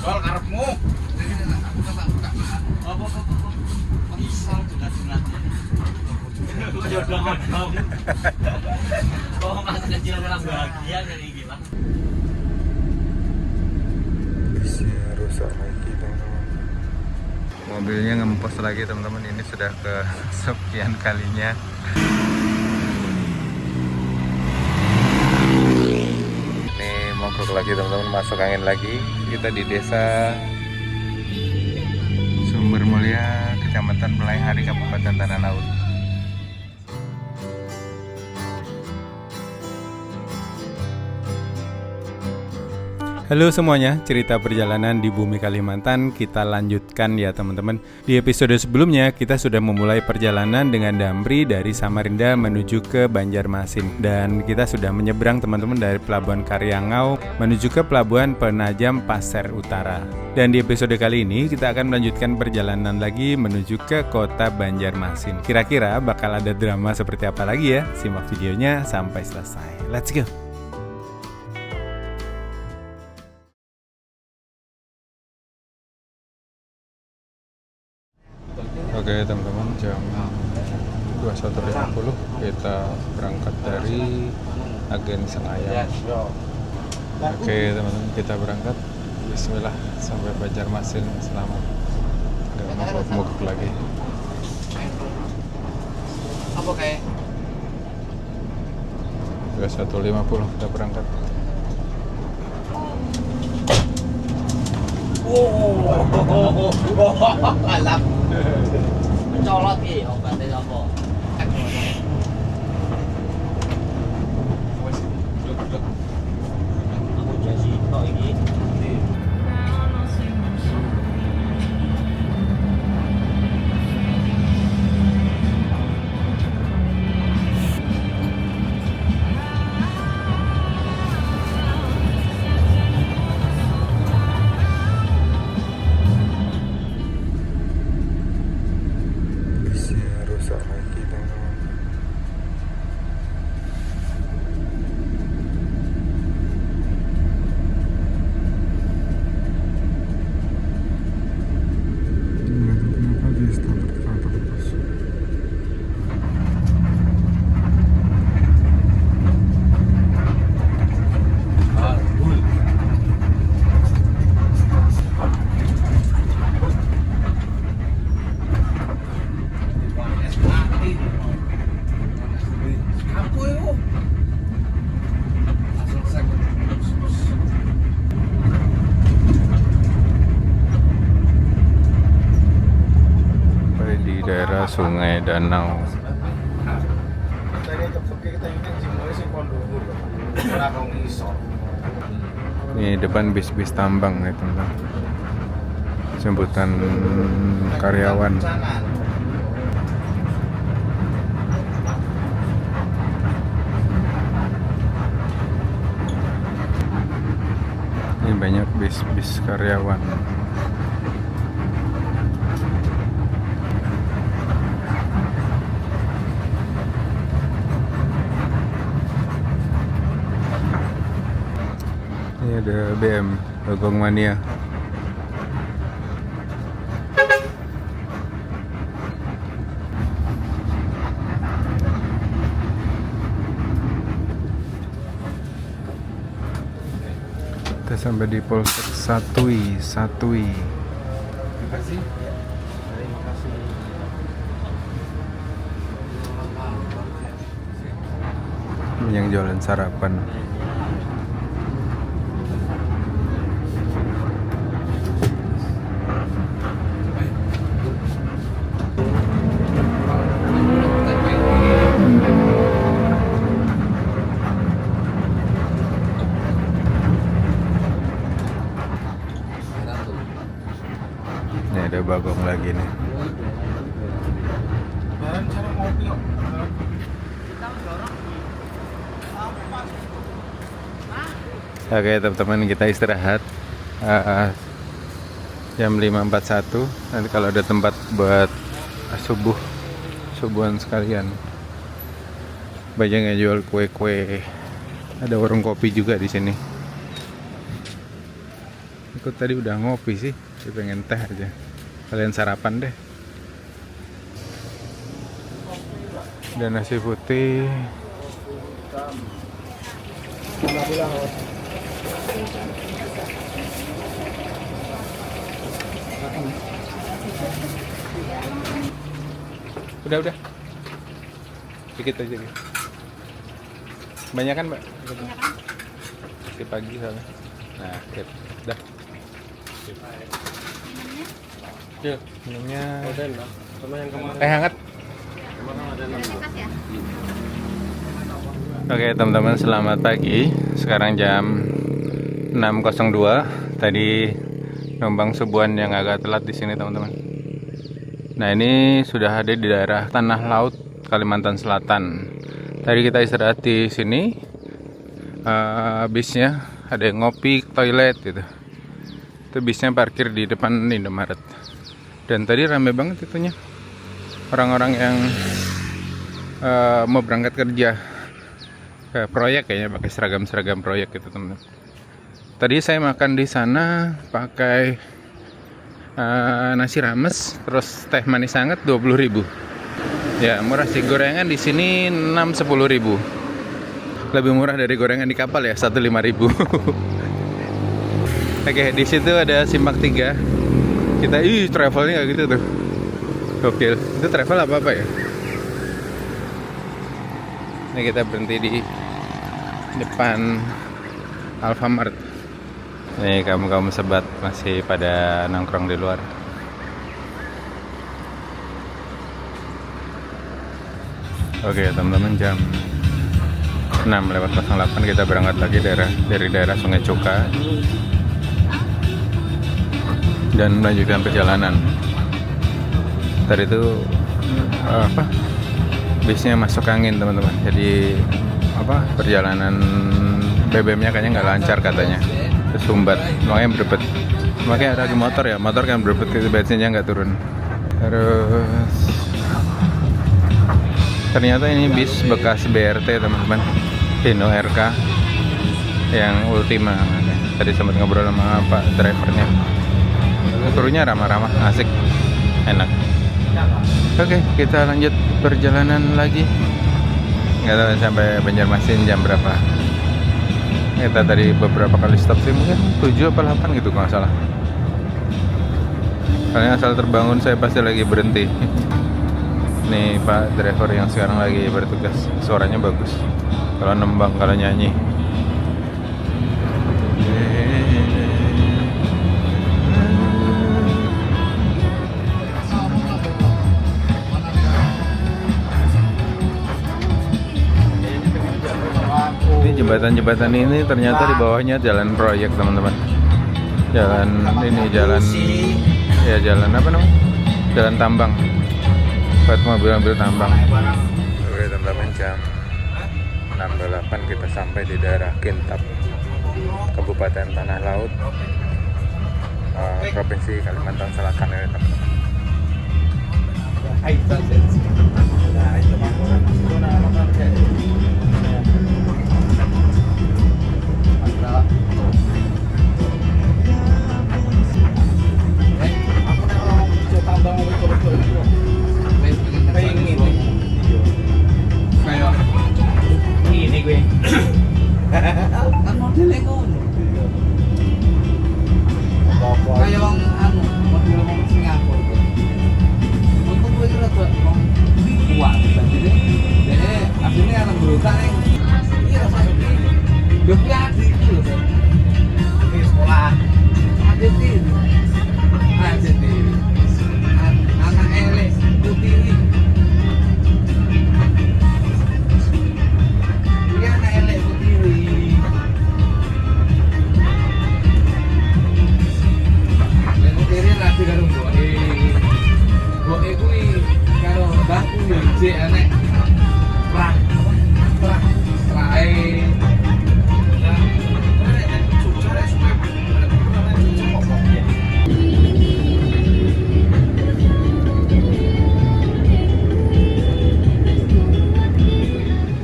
Soal karepmu. Apa pisau sunat-sunatnya. Jodoh-jodoh. Oh, masa kecil orang bahagia dari gila. Bisnya rusak lagi teman-teman. Mobilnya ngempos lagi teman-teman. Ini sudah ke sekian kalinya. Ini mogok lagi teman-teman, masuk angin lagi. Kita di desa Sumber Mulia, Kecamatan Pelaihari, Kabupaten Tanah Laut. Halo semuanya, cerita perjalanan di bumi Kalimantan kita lanjutkan ya teman-teman. Di episode sebelumnya kita sudah memulai perjalanan dengan Damri dari Samarinda menuju ke Banjarmasin. Dan kita sudah menyeberang teman-teman dari Pelabuhan Karyangau menuju ke Pelabuhan Penajam Pasir Utara. Dan di episode kali ini kita akan melanjutkan perjalanan lagi menuju ke kota Banjarmasin. Kira-kira bakal ada drama seperti apa lagi ya? Simak videonya sampai selesai. Let's go! Oke teman-teman, jam 21.50 kita berangkat dari Agen Senayan. Oke teman-teman, kita berangkat. Bismillah, sampai Banjarmasin selamat. Gak mogok lagi. Apa kayak? 21.50 kita berangkat. Alam. Mencolot iki obatnya apa? Aku jadi kok iki. Bisnya rusak lagi teman-teman. Nggak tahu kenapa dia starter terus. Sampai di daerah Sungai Danau. Ini depan bis-bis tambang ya teman-teman. Jemputan karyawan. Ini banyak bis-bis karyawan. Ini ada BM, Bagong Mania. Kita sampai di Polsek Satui. Terima kasih. Yang jualan sarapan. Ini ada Bagong lagi nih. Oke teman-teman, kita istirahat jam 5.41. Nanti kalau ada tempat buat subuhan sekalian, banyak yang jual kue-kue. Ada warung kopi juga di sini. Aku tadi udah ngopi sih, tapi pengen teh aja. Kalian sarapan deh. Dan nasi putih. Udah. Dikit aja gitu. Banyak kan, Mbak? Masih pagi soalnya. Nah, udah. Yuk, minumnya. Teh hangat. Oke, teman-teman, selamat pagi. Sekarang jam 6.02. Tadi numpang subuhan yang agak telat di sini, teman-teman. Nah, ini sudah ada di daerah Tanah Laut, Kalimantan Selatan. Tadi kita istirahat di sini. Bisnya ada yang ngopi, toilet gitu. Itu bisnya parkir di depan Indomaret. Dan tadi rame banget itunya. Orang-orang yang mau berangkat kerja ke proyek, kayaknya pakai seragam proyek gitu, teman-teman. Tadi saya makan di sana pakai nasi rames, terus teh manis hangat 20.000. Ya, murah sih. Gorengan di sini 6-10 ribu. Lebih murah dari gorengan di kapal ya, 1-5 ribu. Oke, di situ ada Simpang 3. Kita travelnya kayak gitu tuh. Gokil. Itu travel apa ya? Ini kita berhenti di depan Alfamart. Nih kamu sebat masih pada nongkrong di luar. Oke, teman-teman, jam 6:08 kita berangkat lagi dari daerah Sungai Cuka dan melanjutkan perjalanan. Tadi itu bisnya masuk angin, teman-teman. Jadi perjalanan BBM-nya kayaknya nggak lancar katanya, tersumbat, makanya berebet. Makanya ada lagi motor kan berebet, bensinnya nggak turun. Terus ternyata ini bis bekas BRT, teman-teman, Hino RK yang Ultima. Tadi sempat ngobrol sama Pak drivernya. Krunya ramah-ramah, asik, enak. Oke, kita lanjut perjalanan lagi. Nggak tahu sampai Banjarmasin jam berapa. Kita tadi beberapa kali stop sih, mungkin 7 apa 8 gitu kalau nggak salah. Kalian asal terbangun saya pasti lagi berhenti. Nih Pak driver yang sekarang lagi bertugas, suaranya bagus. Kalau nembang, kalau nyanyi. Ini jembatan ini ternyata di bawahnya jalan proyek, teman-teman. Jalan apa namanya? Jalan tambang. Buat mobil-mobil tambang. Oke, teman-teman, jam 6.08 kita sampai di daerah Kintab, Kabupaten Tanah Laut, Provinsi Kalimantan Selatan ya, teman-teman. Kan modelnya ngono. Kayak model Singapura. Untuk gue kira tuh kuat jadi akhirnya anak berusaha yang iya rasanya dia adik gitu loh. Di sekolah adik itu anak elek putih ini.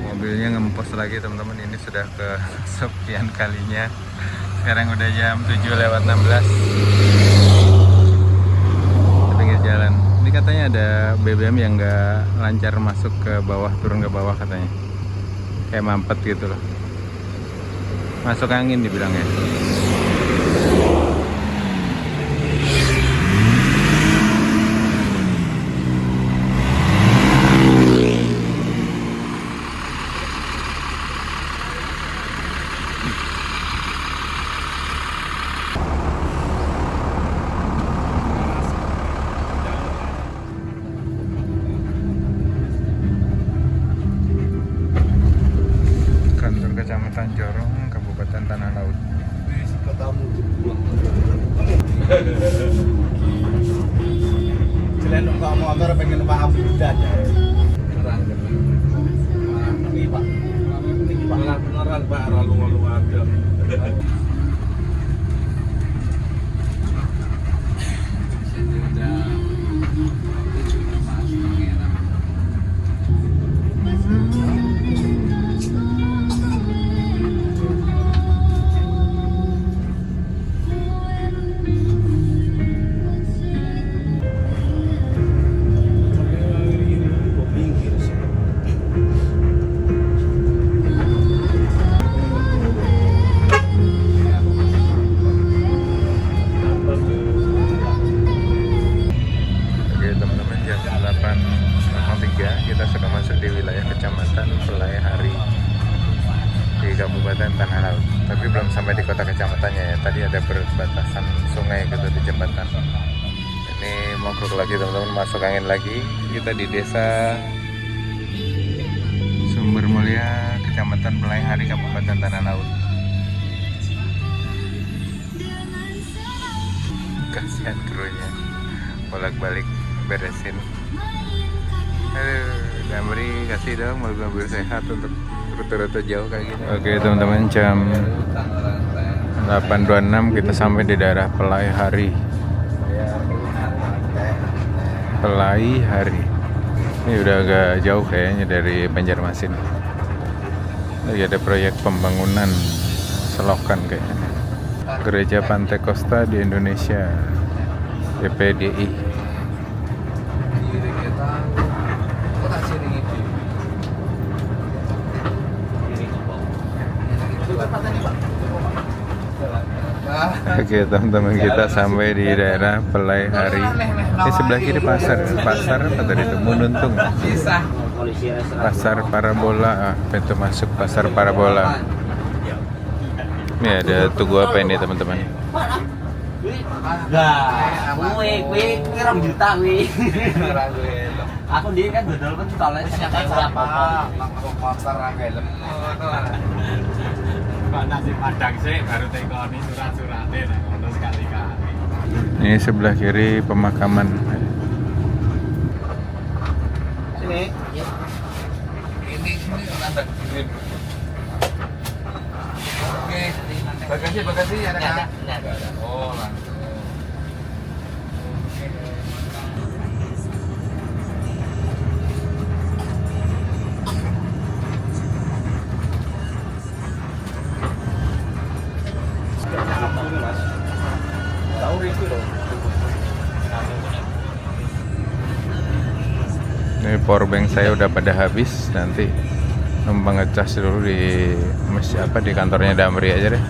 Mobilnya ngempos lagi, teman-teman. Ini sudah ke sekian kalinya Sekarang udah jam 7:16 di pinggir jalan. Ini katanya ada BBM yang nggak lancar masuk ke bawah, turun ke bawah katanya. Kayak mampet gitu loh. Masuk angin dibilangnya. Kantor Kecamatan Jorong, Kabupaten Tanah Laut. Jalan numpak motor pengen numpak ambulan ya. Ini Pak. Ini Pak. Beneran Pak, lalu ada. Oke teman-teman, jam 8.03 kita sudah masuk di wilayah Kecamatan Pelai Hari di Kabupaten Tanah Laut. Tapi belum sampai di kota kecamatannya ya. Tadi ada perbatasan sungai gitu di jembatan. Ini mogok lagi teman-teman, masuk angin lagi. Kita di desa Sumber Mulia, Kecamatan Pelai Hari, Kabupaten Tanah Laut. Kasihan krunya bolak-balik beresin. Aduh, Damri kasih dong mobil-mobil sehat untuk rute-rute jauh kayak gini. Oke teman-teman, jam 8.26 kita sampai di daerah Pelai Hari. Pelai Hari. Ini udah agak jauh kayaknya dari Banjarmasin. Lagi ada proyek pembangunan selokan kayaknya. Gereja Pantai Costa di Indonesia, GPDI. Oke teman-teman, kita sampai di daerah Pelai Hari. Ini sebelah kiri pasar apa tadi itu? Mununtung. Pasar Parabola, pintu masuk Pasar Parabola. Ini ada tugu apa ini teman-teman? Wih, rong juta wih. Aku dia kan dodol kan tolnya siapa siapa. Motor ra gelem. Pak nasi padang sih baru tekoni surat-suratnya nah ngono sekali-kali. Ini sebelah kiri pemakaman. Sini. Ini ada green. Oke. Bagasi ada kan? Ada. Oh, langsung. Ini powerbank saya udah pada habis, nanti numpang ngecas dulu di di kantornya Damri aja deh.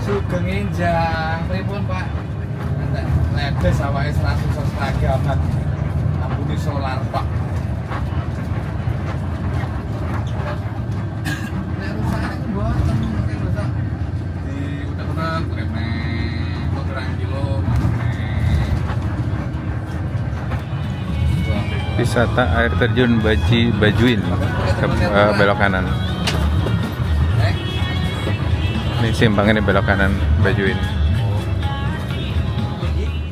Sugeng enjang, pripun Pak? Ledes awake 100 seragaman. Ampuni solar Pak. Nek rusakne ku mboten, mungkin besok di utek-utek breme kurang kilo Wisata air terjun Bajuin ke belok kanan. Ini simpang ini belok kanan Bajuin.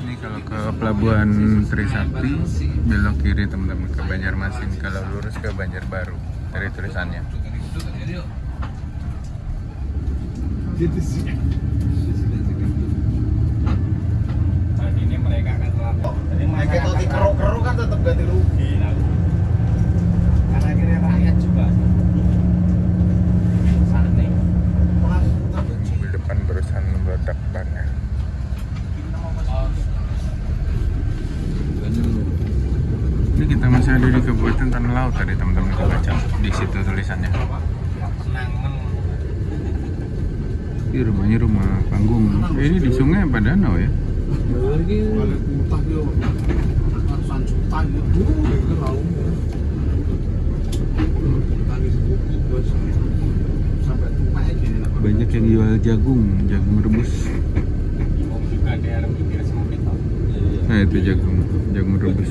Ini kalau ke Pelabuhan Trisakti belok kiri teman-teman ke Banjarmasin, kalau lurus ke Banjarbaru dari tulisannya. Jadi ini mereka Kayak tadi keruk-keruk kan tetap ganti rugi. Karena akhirnya rakyat juga santai. Mobil depan barusan meledak bannya. Ini kita masih ada di Kabupaten Tanah Laut tadi teman-teman, kita baca di situ tulisannya. Ini rumahnya rumah panggung. Ini di sungai apa danau ya? Banyak yang jual jagung rebus. Juga daerah pinggir sempit. Nah itu jagung rebus.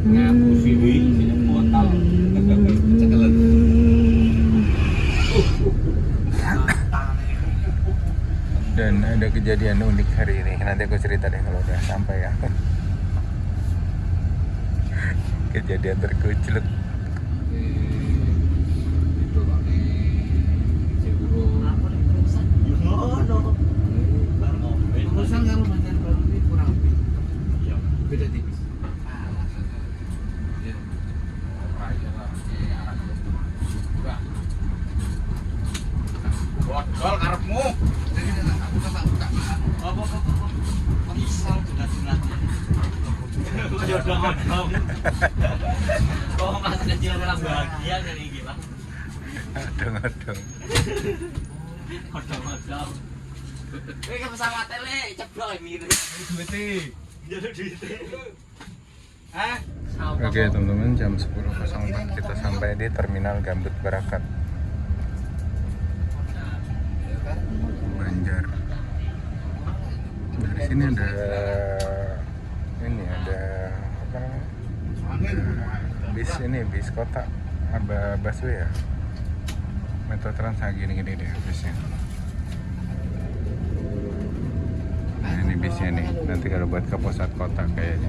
Ngaku siwi botol. Dan ada kejadian unik hari ini. Nanti aku cerita deh kalau udah sampai ya. Kejadian terkucluk. Urusan kalau mancan baru ini kurang lebih. Iya, beda tipis. Botol karepmu. Odong-odong. Oh, masa kecil orang bahagia jadi gila. Odong-odong. Odong-odong. Wih, ke pesawat le, ceblok gitu. Duitnya. Jalur duit. Oke teman-teman, jam 10.04 kita sampai di Terminal Gambut Barakat, Banjar. Dari sini ada apa namanya? Bis kota busway ya. Metro Trans gini-gini deh bisnya. Nah ini bisnya nih, nanti kalau buat ke pusat kota kayaknya.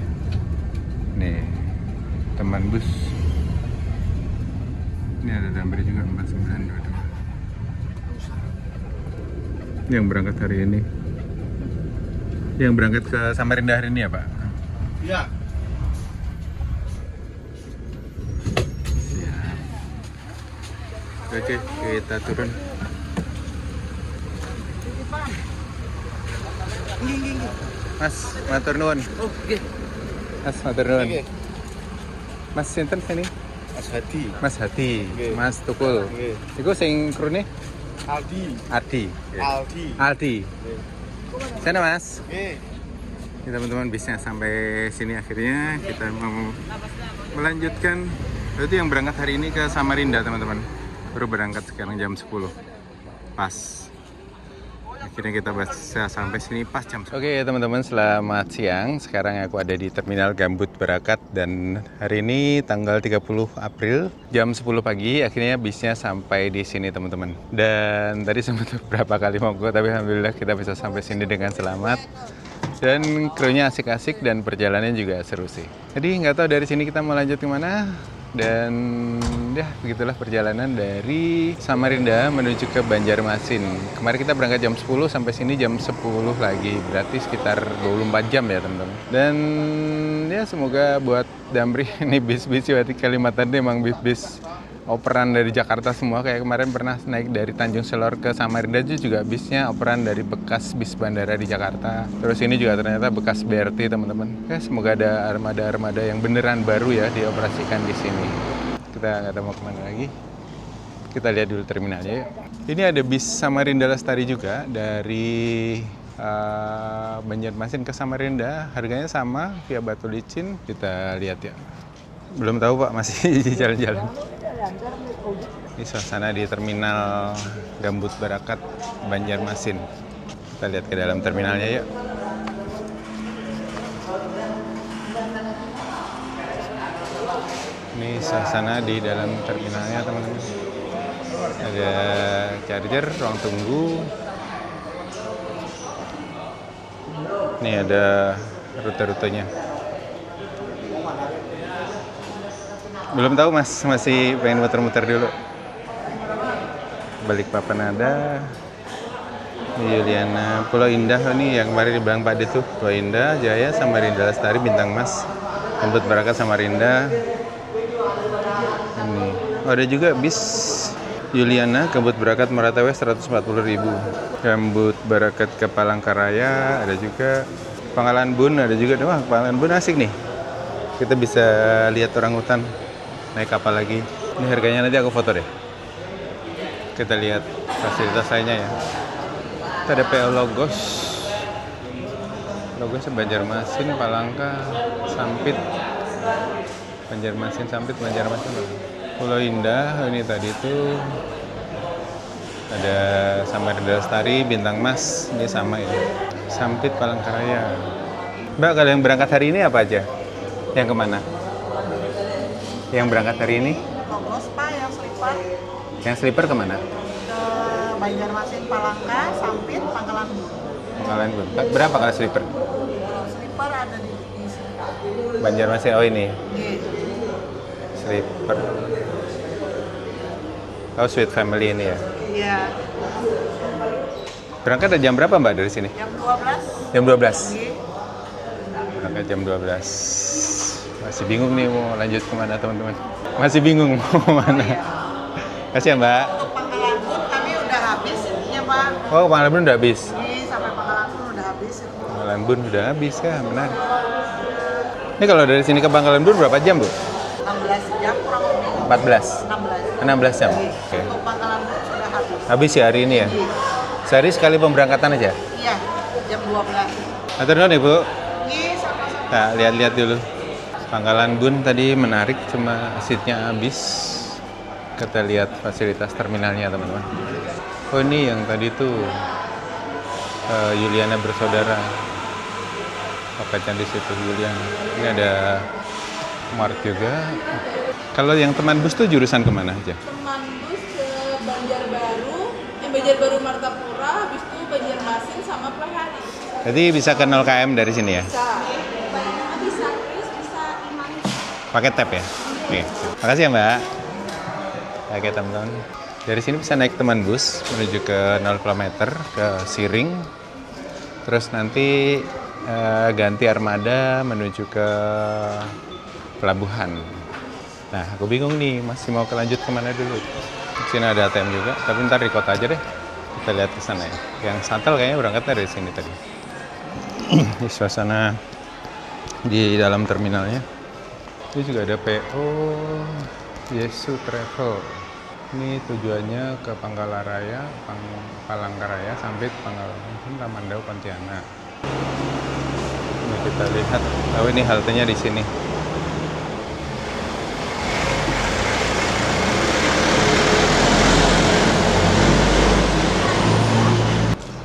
Nih, teman bus. Ini ada Damri juga 4922. Yang berangkat hari ini. Yang berangkat ke Samarinda hari ini ya, Pak? Iya. Siap. Oke, kita turun. Mas, matur nuwun. Oke. Mas, matur nuwun. Oke. Mas sinten sini? Mas Hadi. Mas Hadi, Oke. Mas Tukul. Oke. Iku sing krune Aldi. Ardi. Aldi. Aldi. Sana Mas. Oke. Ini teman-teman bisnya sampai sini akhirnya kita mau melanjutkan. Berarti yang berangkat hari ini ke Samarinda teman-teman. Baru berangkat sekarang jam 10. Pas. Akhirnya kita bisa sampai sini pas jam 10. Oke teman-teman, selamat siang. Sekarang aku ada di Terminal Gambut Barakat dan hari ini tanggal 30 April jam 10 pagi akhirnya bisnya sampai di sini teman-teman. Dan tadi sempat beberapa kali mogok tapi alhamdulillah kita bisa sampai sini dengan selamat. Dan krunya asik-asik dan perjalanannya juga seru sih. Jadi nggak tahu dari sini kita mau lanjut kemana. Dan ya begitulah perjalanan dari Samarinda menuju ke Banjarmasin. Kemarin kita berangkat jam 10 sampai sini jam 10 lagi. Berarti sekitar 24 jam ya teman-teman. Dan ya semoga buat Damri ini bis-bis di Kalimantan ini emang bis-bis operan dari Jakarta semua. Kayak kemarin pernah naik dari Tanjung Selor ke Samarinda juga bisnya operan dari bekas bis bandara di Jakarta. Terus ini juga ternyata bekas BRT teman-teman. Ya, semoga ada armada-armada yang beneran baru ya dioperasikan di sini. Kita nggak tahu mau kemana lagi. Kita lihat dulu terminalnya yuk. Ini ada bis Samarinda Lestari juga dari Banjarmasin ke Samarinda. Harganya sama via Batu Licin. Kita lihat ya. Belum tahu Pak, masih jalan-jalan. Ini suasana di Terminal Gambut Barakat Banjarmasin. Kita lihat ke dalam terminalnya yuk. Ini suasana di dalam terminalnya teman-teman. Ada charger, ruang tunggu. Ini ada rute-rutenya. Belum tahu Mas, masih pengen muter-muter dulu. Balikpapan ada. Ini Yuliana, Pulau Indah ini yang kemarin dibilang Pak Dit tuh. Pulau Indah, Jaya, Samarinda Lestari, Bintang Mas, Kebut Berakat Samarinda. Ini. Oh, ada juga bis Yuliana, Kebut Berakat Meratawe 140.000. Kebut Berakat ke Palangkaraya ada juga. Pangkalan Bun ada juga. Wah, Pangkalan Bun asik nih. Kita bisa lihat orang hutan naik kapal lagi. Ini harganya nanti aku foto deh. Kita lihat fasilitas lainnya ya. Kita ada PO Logos. Logosnya Banjarmasin, Palangka, Sampit. Banjarmasin, Sampit, Banjarmasin. Pulau Indah, ini tadi itu ada Samarinda Lestari, Bintang Mas, ini sama ya. Sampit, Palangkaraya. Mbak, kalau yang berangkat hari ini apa aja? Yang kemana? Yang berangkat hari ini? Logos Pak, yang sleeper Yang sleeper kemana? ke Banjarmasin, Palangka, Sampit, Pangkalan Bun. Pangkalan Bun. Berapa kalau sleeper? Sleeper ada di sini. Banjarmasin, oh ini. Oke. Sleeper. Oh, Sweet Family ini ya. Iya. Berangkat jam berapa Mbak dari sini? Jam 12. Jam 12. Oke. Berangkat jam 12. Masih bingung nih mau lanjut kemana teman-teman. Masih bingung mau kemana. Kasih ya Mbak. Untuk Pangkalan Bun kami udah habis ininya Pak. Oh, Pangkalan Bun udah habis. Ini sampai Pangkalan Bun udah habis. Pangkalan Bun udah habis ya, benar. Ini kalau dari sini ke Pangkalan Bun berapa jam, Bu? 16 jam kurang lebih. 14. 16. 16 jam. Oke. Oke. Untuk Pangkalan Bun sudah habis. Habis ya hari ini ya? Oke. Sehari sekali pemberangkatan aja? Iya, jam 12. Atur nuhun Ibu. Iya, sama-sama. Nah, lihat-lihat dulu. Pangkalan Bun tadi menarik, cuma seatnya habis. Kita lihat fasilitas terminalnya teman-teman. Oh ini yang tadi tuh Yuliana Bersaudara. Paketnya di situ Yuliana. Ini ada Mart juga. Kalau yang teman bus tuh jurusan kemana aja? Teman bus ke Banjarbaru, Banjarbaru Martapura, habis itu Banjarmasin sama Plehari. Jadi bisa ke 0 km dari sini ya? Bisa. Bisa Kris, bisa Imanis. Pakai tap ya? Oke. Makasih ya Mbak. Oke teman-teman. Dari sini bisa naik teman bus menuju ke 0 km ke Siring. Terus nanti ganti armada menuju ke pelabuhan. Nah, aku bingung nih, masih mau lanjut kemana dulu. Di sini ada ATM juga, tapi ntar di kota aja deh. Kita lihat ke sana ya. Yang Santel kayaknya berangkatnya dari sini tadi. Di suasana di dalam terminalnya. Ini juga ada PO Yesu Travel. Ini tujuannya ke Pangkalaraya, Palangkaraya, Sampit, Pangkalan, Tamandau, Pontianak. Ini kita lihat. Oh ini haltenya di sini.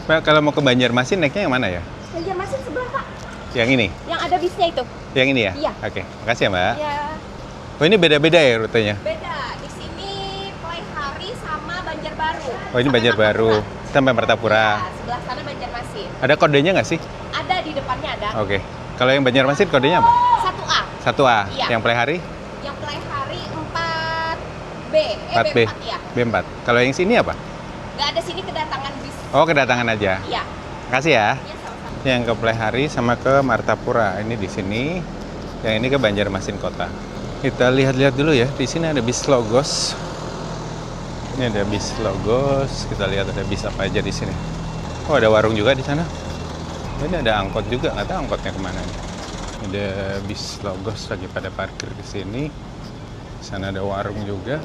Pak, kalau mau ke Banjarmasin naiknya yang mana ya? Banjarmasin sebelah Pak, Yang ini? yang ada bisnya itu. Yang ini ya? Iya. Oke, makasih ya Mbak. Ya, Oh ini beda-beda ya rutenya? beda. Di sini Plehari sama Banjarbaru. Oh ini Banjarbaru sampai Martapura. Ya, sebelah sana Banjarmasin. Ada kodenya nggak sih? Ada di depannya ada. Oke. Kalau yang Banjarmasin kodenya apa? 1A. 1A. Iya. Yang Plehari? Yang Plehari 4B. 4B. B4 ya. B4. Kalau yang sini apa? Nggak ada sini kedatangan bis. Oh kedatangan aja. Iya. Makasih ya. Iya sama-sama. Yang ke Plehari sama ke Martapura. Ini di sini. Yang ini ke Banjarmasin kota. Kita lihat-lihat dulu ya. Di sini ada bis Logos. Ini ada bis Logos. Kita lihat ada bis apa aja di sini. Oh ada warung juga di sana. Ini ada angkot juga. Nggak tahu angkotnya kemana nih. Ada bis Logos lagi pada parkir di sini. Di sana ada warung juga.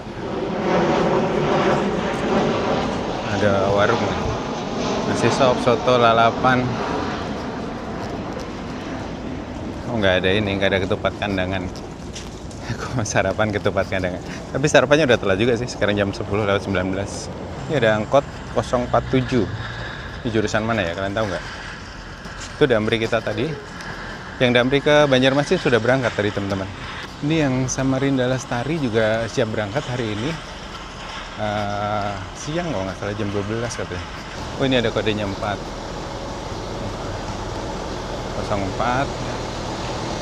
Ada warung nih. Nasi sop, soto, lalapan. Oh nggak ada ini, nggak ada ketupat kandangan. Aku mau sarapan ketupat kandangan. Tapi sarapannya udah telat juga sih, sekarang jam 10:19. Ini ada angkot 047. Ini jurusan mana ya, kalian tahu nggak? Itu Damri kita tadi. Yang Damri ke Banjarmasin sudah berangkat tadi teman-teman. Ini yang Samarinda Lestari juga siap berangkat hari ini. Siang kalau nggak salah jam 12 katanya. Oh ini ada kodenya 4. 04.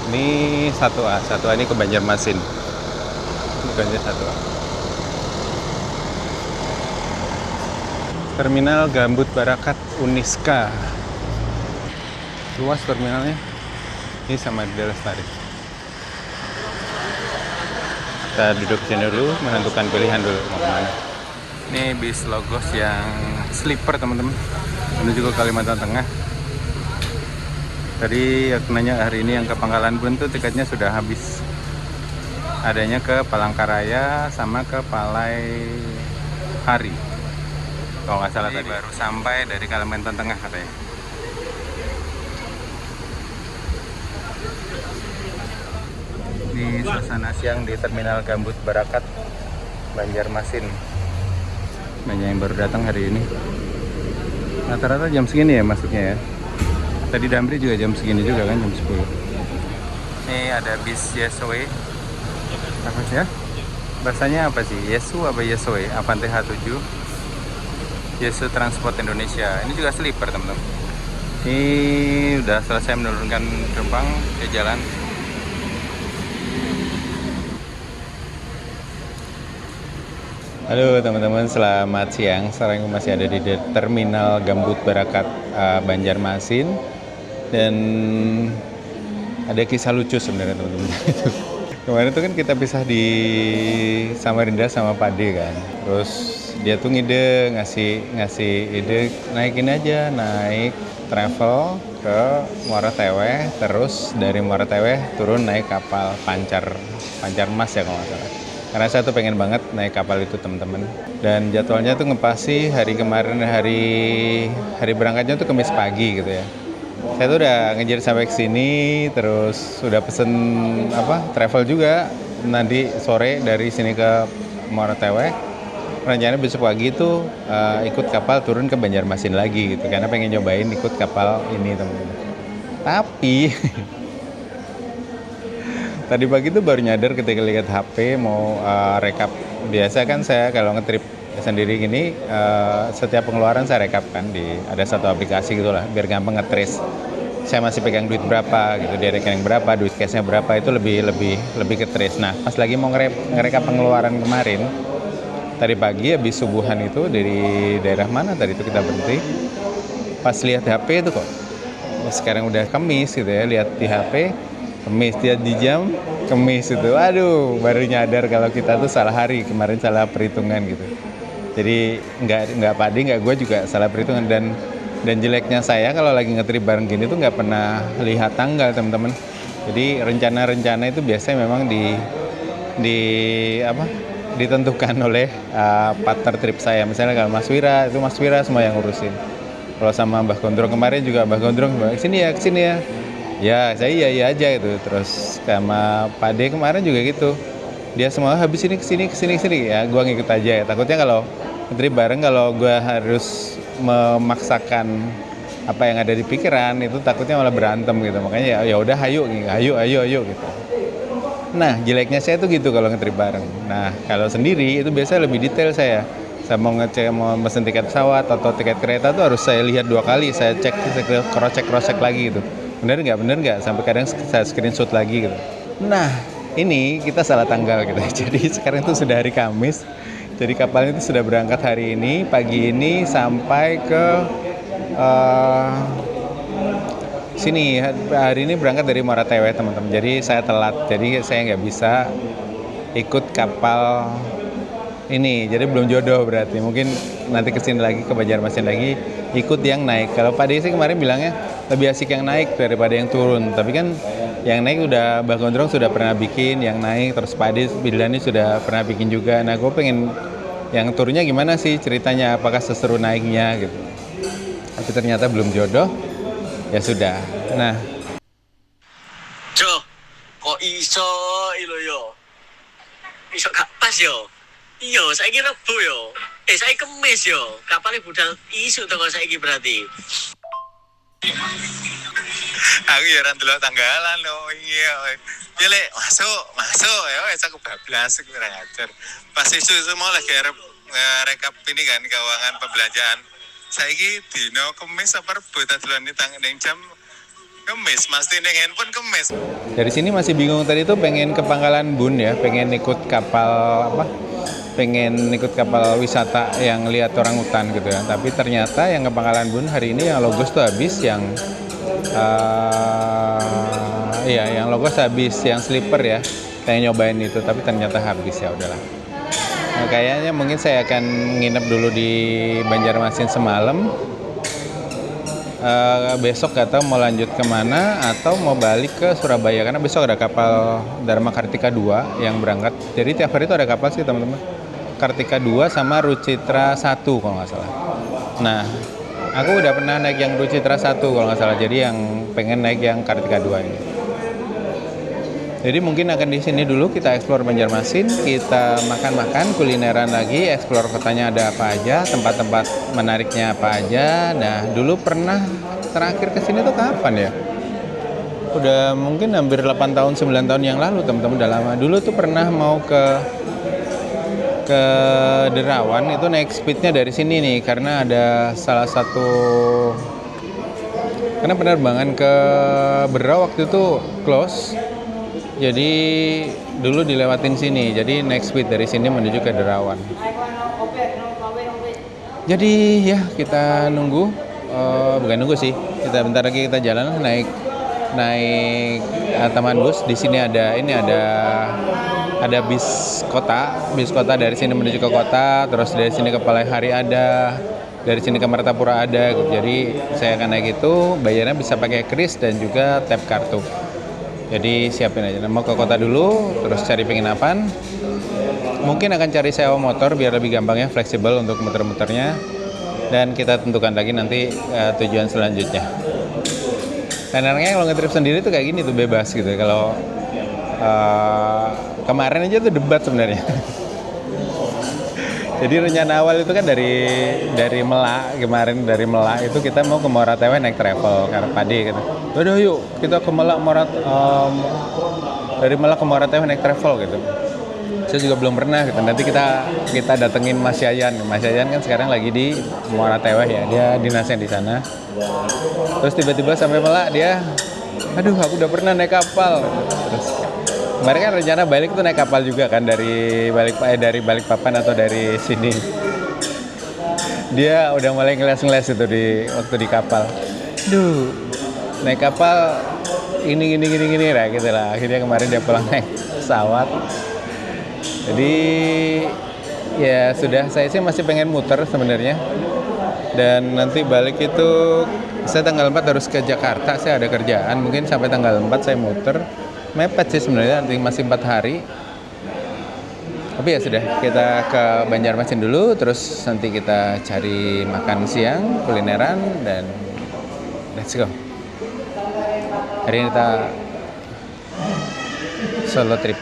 Ini 1A. 1A ini ke Banjarmasin. Ini kodenya 1A. Terminal Gambut Barakat Uniska. Luas terminalnya. Ini sama di Lestari. Kita duduk sini dulu, menentukan pilihan dulu mau kemana. Ini bis Logos yang sleeper teman-teman, menuju ke Kalimantan Tengah. Tadi aku nanya hari ini yang ke Pangkalan Bun tuh tiketnya sudah habis. Adanya ke Palangkaraya sama ke Palai Hari. Kalau nggak salah tadi baru sampai dari Kalimantan Tengah katanya. Ini suasana siang di Terminal Gambut Barakat, Banjarmasin. Banyak yang baru datang hari ini. Rata-rata jam segini ya masuknya ya. Tadi Damri juga jam segini juga kan, jam 10. Ini ada bis Yeswe. Apa sih ya? Bahasanya apa sih? Yesu apa Yeswe? Avante H7. Yesu Transport Indonesia. Ini juga sleeper teman-teman. Ini udah selesai menurunkan penumpang ke jalan. Halo teman-teman, selamat siang. Sekarang masih ada di Terminal Gambut Barakat Banjarmasin. Dan ada kisah lucu sebenarnya teman-teman. Kemarin tuh kan kita pisah di Samarinda sama Pak D kan. Terus dia tuh ngide ngasih ide naikin aja, naik travel ke Muara Teweh, terus dari Muara Teweh turun naik kapal Pancar Mas ya kalau nggak salah. Karena saya tuh pengen banget naik kapal itu teman-teman. Dan jadwalnya tuh ngepasi hari kemarin, hari berangkatnya tuh Kamis pagi gitu ya. Saya tuh udah ngejar sampai ke sini, terus udah pesen travel juga nanti sore dari sini ke Muara Teweh. Rencananya besok pagi tuh ikut kapal turun ke Banjarmasin lagi gitu, karena pengen nyobain ikut kapal ini teman-teman. Tapi tadi pagi tuh baru nyadar ketika lihat HP mau rekap. Biasa kan saya kalau ngetrip sendiri gini, setiap pengeluaran saya rekap kan ada satu aplikasi gitulah, biar gampang ngetrace. Saya masih pegang duit berapa gitu, di rekening berapa, duit cashnya berapa, itu lebih ke trace. Nah, pas lagi mau ngerekap pengeluaran kemarin, tadi pagi habis subuhan itu dari daerah mana tadi itu kita berhenti. Pas lihat HP itu kok, sekarang udah Kamis gitu ya, lihat di HP Kamis, lihat di jam Kamis itu. Aduh, baru nyadar kalau kita tuh salah hari, kemarin salah perhitungan gitu. Jadi nggak Padi, nggak gue juga salah perhitungan. Dan jeleknya saya kalau lagi ngetrip bareng gini tuh nggak pernah lihat tanggal teman-teman. Jadi rencana-rencana itu biasanya memang ditentukan oleh partner trip saya. Misalnya kalau Mas Wira, itu Mas Wira semua yang ngurusin. Kalau sama Mbah Gondrong kemarin juga Mbah Gondrong kesini ya. Ya saya iya aja gitu. Terus sama Pak D kemarin juga gitu. Dia semua habis ini kesini ya, gua ngikut aja ya. Takutnya kalau trip bareng, kalau gua harus memaksakan apa yang ada di pikiran, itu takutnya malah berantem gitu. Makanya ya udah ayo gitu. Nah, jeleknya saya tuh gitu kalau ngetrip bareng. Nah, kalau sendiri itu biasanya lebih detail saya. Saya mau mesen tiket pesawat atau tiket kereta tuh harus saya lihat 2 kali, saya cek, cross check lagi gitu. Bener nggak, sampai kadang saya screenshot lagi gitu. Nah, ini kita salah tanggal gitu. Jadi sekarang itu sudah hari Kamis. Jadi kapalnya itu sudah berangkat hari ini, pagi ini sampai ke sini. Hari ini berangkat dari Muara Teweh teman-teman. Jadi saya telat, jadi saya nggak bisa ikut kapal ini. Jadi belum jodoh berarti. Mungkin nanti kesini lagi ke Banjarmasin lagi ikut yang naik. Kalau Pak Desi kemarin bilangnya lebih asik yang naik daripada yang turun. Tapi kan yang naik udah Mbak Gondrong sudah pernah bikin yang naik, terus Pak Adi Bildani sudah pernah bikin juga. Nah, gue pengen yang turunnya gimana sih ceritanya, apakah seseru naiknya gitu. Tapi ternyata belum jodoh, ya sudah. Nah, kok iso ilo yo? Iso gak pas yo? Iya, saiki Rebo yo. Saiki Kemis yo. Kapale budal isu to kok saiki berarti. aku ya ora ndelok tanggalan loh. Iya. Ya lek masuk ya wis aku bablas aku ora ngajar. Pas isu mau lagi rekap ini kan keuangan pembelanjaan. Saiki dino Kemis apa Rebo dadolan ning jam Kemis, mesti ning handphone Kemis. Dari sini masih bingung, tadi tuh pengen ke Pangkalan Bun ya, pengen ikut kapal pengen ikut kapal wisata yang lihat orang hutan gitu ya. Tapi ternyata yang ke Pangkalan Bun hari ini yang Logos tuh habis, yang yang Logos habis, yang sleeper ya. Saya nyobain itu tapi ternyata habis, ya udahlah. Nah, kayaknya mungkin saya akan nginep dulu di Banjarmasin semalam. Besok gak tahu mau lanjut kemana atau mau balik ke Surabaya, karena besok ada kapal Dharma Kartika 2 yang berangkat. Jadi tiap hari itu ada kapal sih teman-teman. Kartika 2 sama Rucitra 1 kalau nggak salah. Nah, aku udah pernah naik yang Rucitra 1 kalau nggak salah. Jadi yang pengen naik yang Kartika 2 ini. Jadi mungkin akan di sini dulu kita explore Banjarmasin, kita makan-makan, kulineran lagi, explore kotanya ada apa aja, tempat-tempat menariknya apa aja. Nah, dulu pernah terakhir ke sini tuh kapan ya? Udah mungkin hampir 8 tahun, 9 tahun yang lalu teman-teman, udah lama. Dulu tuh pernah mau ke Derawan, itu naik speednya dari sini nih, karena ada salah satu, karena penerbangan ke Berau waktu itu close, jadi dulu dilewatin sini, jadi naik speed dari sini menuju ke Derawan. Jadi ya kita nunggu, bukan nunggu sih, kita bentar lagi kita jalan naik Taman Bus. Di sini ada bis kota dari sini menuju ke kota, terus dari sini ke Palehari ada, dari sini ke Martapura ada. Jadi saya akan naik itu, bayarnya bisa pakai kris dan juga tap kartu. Jadi siapin aja, mau ke kota dulu, terus cari penginapan. Mungkin akan cari sewa motor biar lebih gampang ya, fleksibel untuk muter-muternya. Dan kita tentukan lagi nanti tujuan selanjutnya. Enaknya kalau nge-trip sendiri tuh kayak gini tuh, bebas gitu. Kalau kemarin aja tuh debat sebenarnya. Jadi rencana awal itu kan dari Melak, kemarin dari Melak itu kita mau ke Muara Teweh naik travel karena Padi gitu. Udah yuk kita ke Melak, dari Melak ke Muara Teweh naik travel gitu. Saya juga belum pernah gitu. Nanti kita datengin Mas Yayan. Mas Yayan kan sekarang lagi di Muara Teweh ya, dia dinasnya di sana. Terus tiba-tiba sampai Melak dia, aduh aku udah pernah naik kapal. Terus kemarin kan rencana balik tuh naik kapal juga kan dari Balikpapan atau dari sini. Dia udah mulai ngeles itu waktu di kapal. Duh, naik kapal ini lah gitu lah. Akhirnya kemarin dia pulang naik pesawat. Jadi ya sudah, saya sih masih pengen muter sebenarnya. Dan nanti balik itu saya tanggal 4 harus ke Jakarta, saya ada kerjaan. Mungkin sampai tanggal 4 saya muter. Mepet sih sebenarnya, nanti masih 4 hari. Tapi ya sudah, kita ke Banjarmasin dulu, terus nanti kita cari makan siang, kulineran, dan let's go. Hari ini kita solo trip.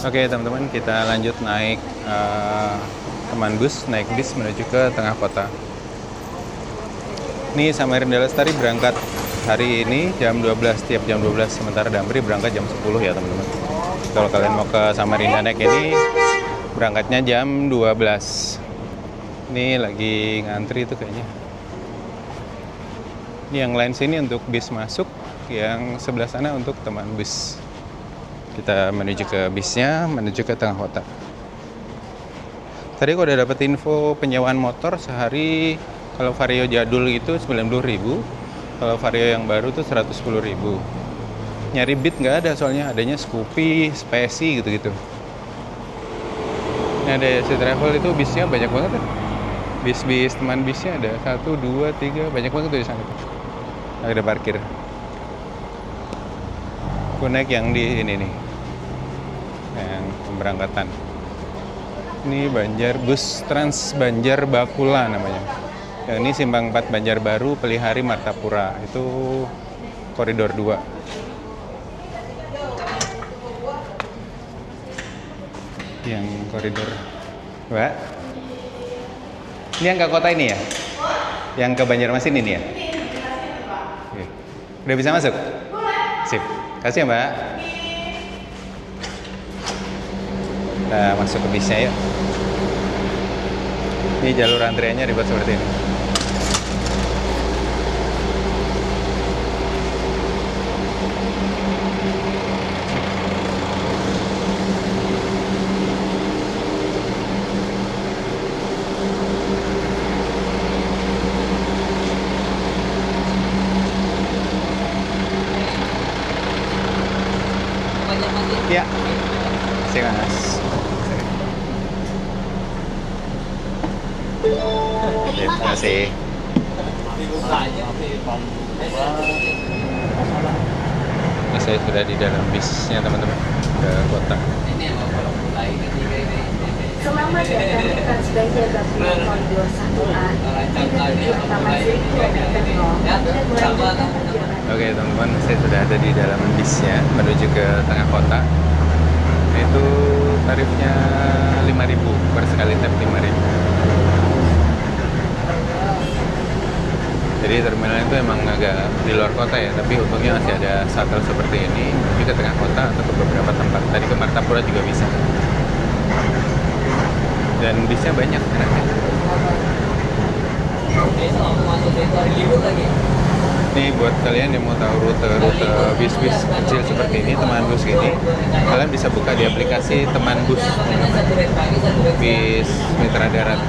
Oke teman-teman, kita lanjut naik Taman Bus, naik bis menuju ke tengah kota. Ini Samarinda Lestari berangkat hari ini jam 12, tiap jam 12, sementara Damri berangkat jam 10 ya teman-teman. Kalau kalian mau ke Samarinda naik ini berangkatnya jam 12. Ini lagi ngantri tuh kayaknya. Ini yang lain sini untuk bis masuk, yang sebelah sana untuk Taman Bus. Kita menuju ke bisnya, menuju ke tengah kota. Tadi aku udah dapet info penyewaan motor sehari, kalau Vario jadul itu 90.000, kalau Vario yang baru tuh 110.000. Nyari Beat nggak ada, soalnya adanya Scoopy, Speci gitu-gitu. Ini ada si Travel itu bisnya banyak banget ya. Bis-bis teman bisnya ada 1, 2, 3, banyak banget tuh di sana. Ada parkir. Aku naik yang di ini nih, yang pemberangkatan. Ini Bus Trans Banjar Bakula namanya. Yang ini Simpang 4 Banjarbaru, Pelihari, Martapura. Itu koridor 2. Yang koridor, Mbak. Ini yang ke kota ini ya? Yang ke Banjarmasin ini ya? Oke. Udah bisa masuk? Sip. Kasih ya Mbak. Kita masuk ke bisnya yuk. Ini jalur antriannya dibuat seperti ini. Ya. Terima kasih, Mas. Terima kasih. Nah, saya sudah di dalam bisnya teman-teman ke kota. Selamat datang di Transbanjar Gabungan Koridor 1A di tujuan Taman Sirih kilometer 0 dan melanjutkan perjalanan. Oke teman-teman, saya sudah ada di dalam bisnya menuju ke tengah kota. Itu tarifnya 5.000 per sekali tap 5.000. Jadi terminal itu emang agak di luar kota ya, tapi untungnya masih ada shuttle seperti ini menuju ke tengah kota atau ke beberapa tempat. Tadi ke Martapura juga bisa. Dan bisnya banyak enaknya. Ini buat kalian yang mau tahu rute bis-bis kecil seperti ini, teman bus gini, kalian bisa buka di aplikasi teman bus, bis mitra darat.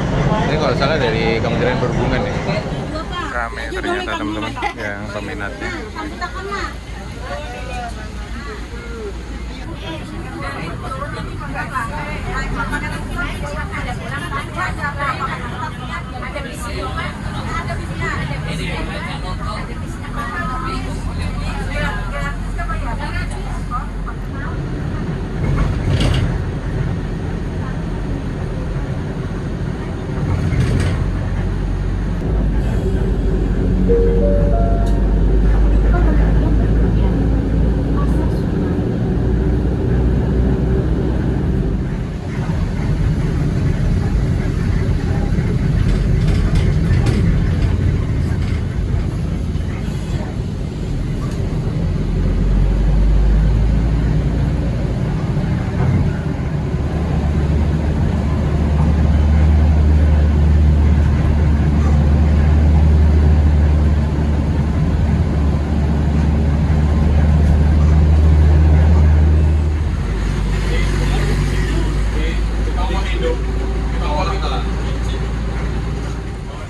Ini kalau salah dari Kementerian Perhubungan ya. Ramai ternyata teman-teman yang peminatnya.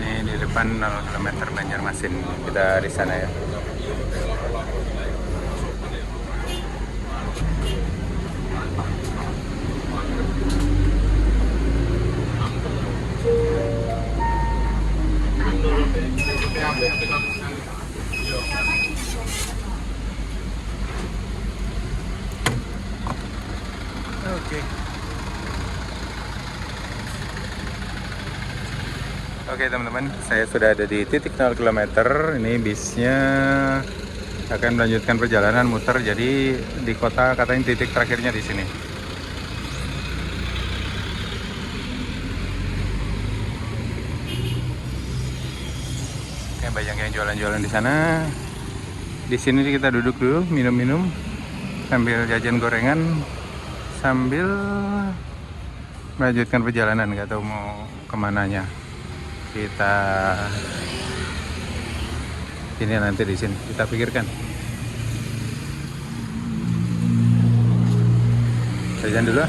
Ini di depan 0 km Banjarmasin, kita di sana ya. Oke teman-teman, saya sudah ada di titik 0 km. Ini bisnya akan melanjutkan perjalanan muter. Jadi di kota katanya titik terakhirnya di sini. Oke, banyak yang jualan-jualan di sana. Di sini kita duduk dulu, minum-minum sambil jajan gorengan, sambil melanjutkan perjalanan. Nggak tahu mau kemananya. Kita ini nanti di sini kita pikirkan. Jajan dulu.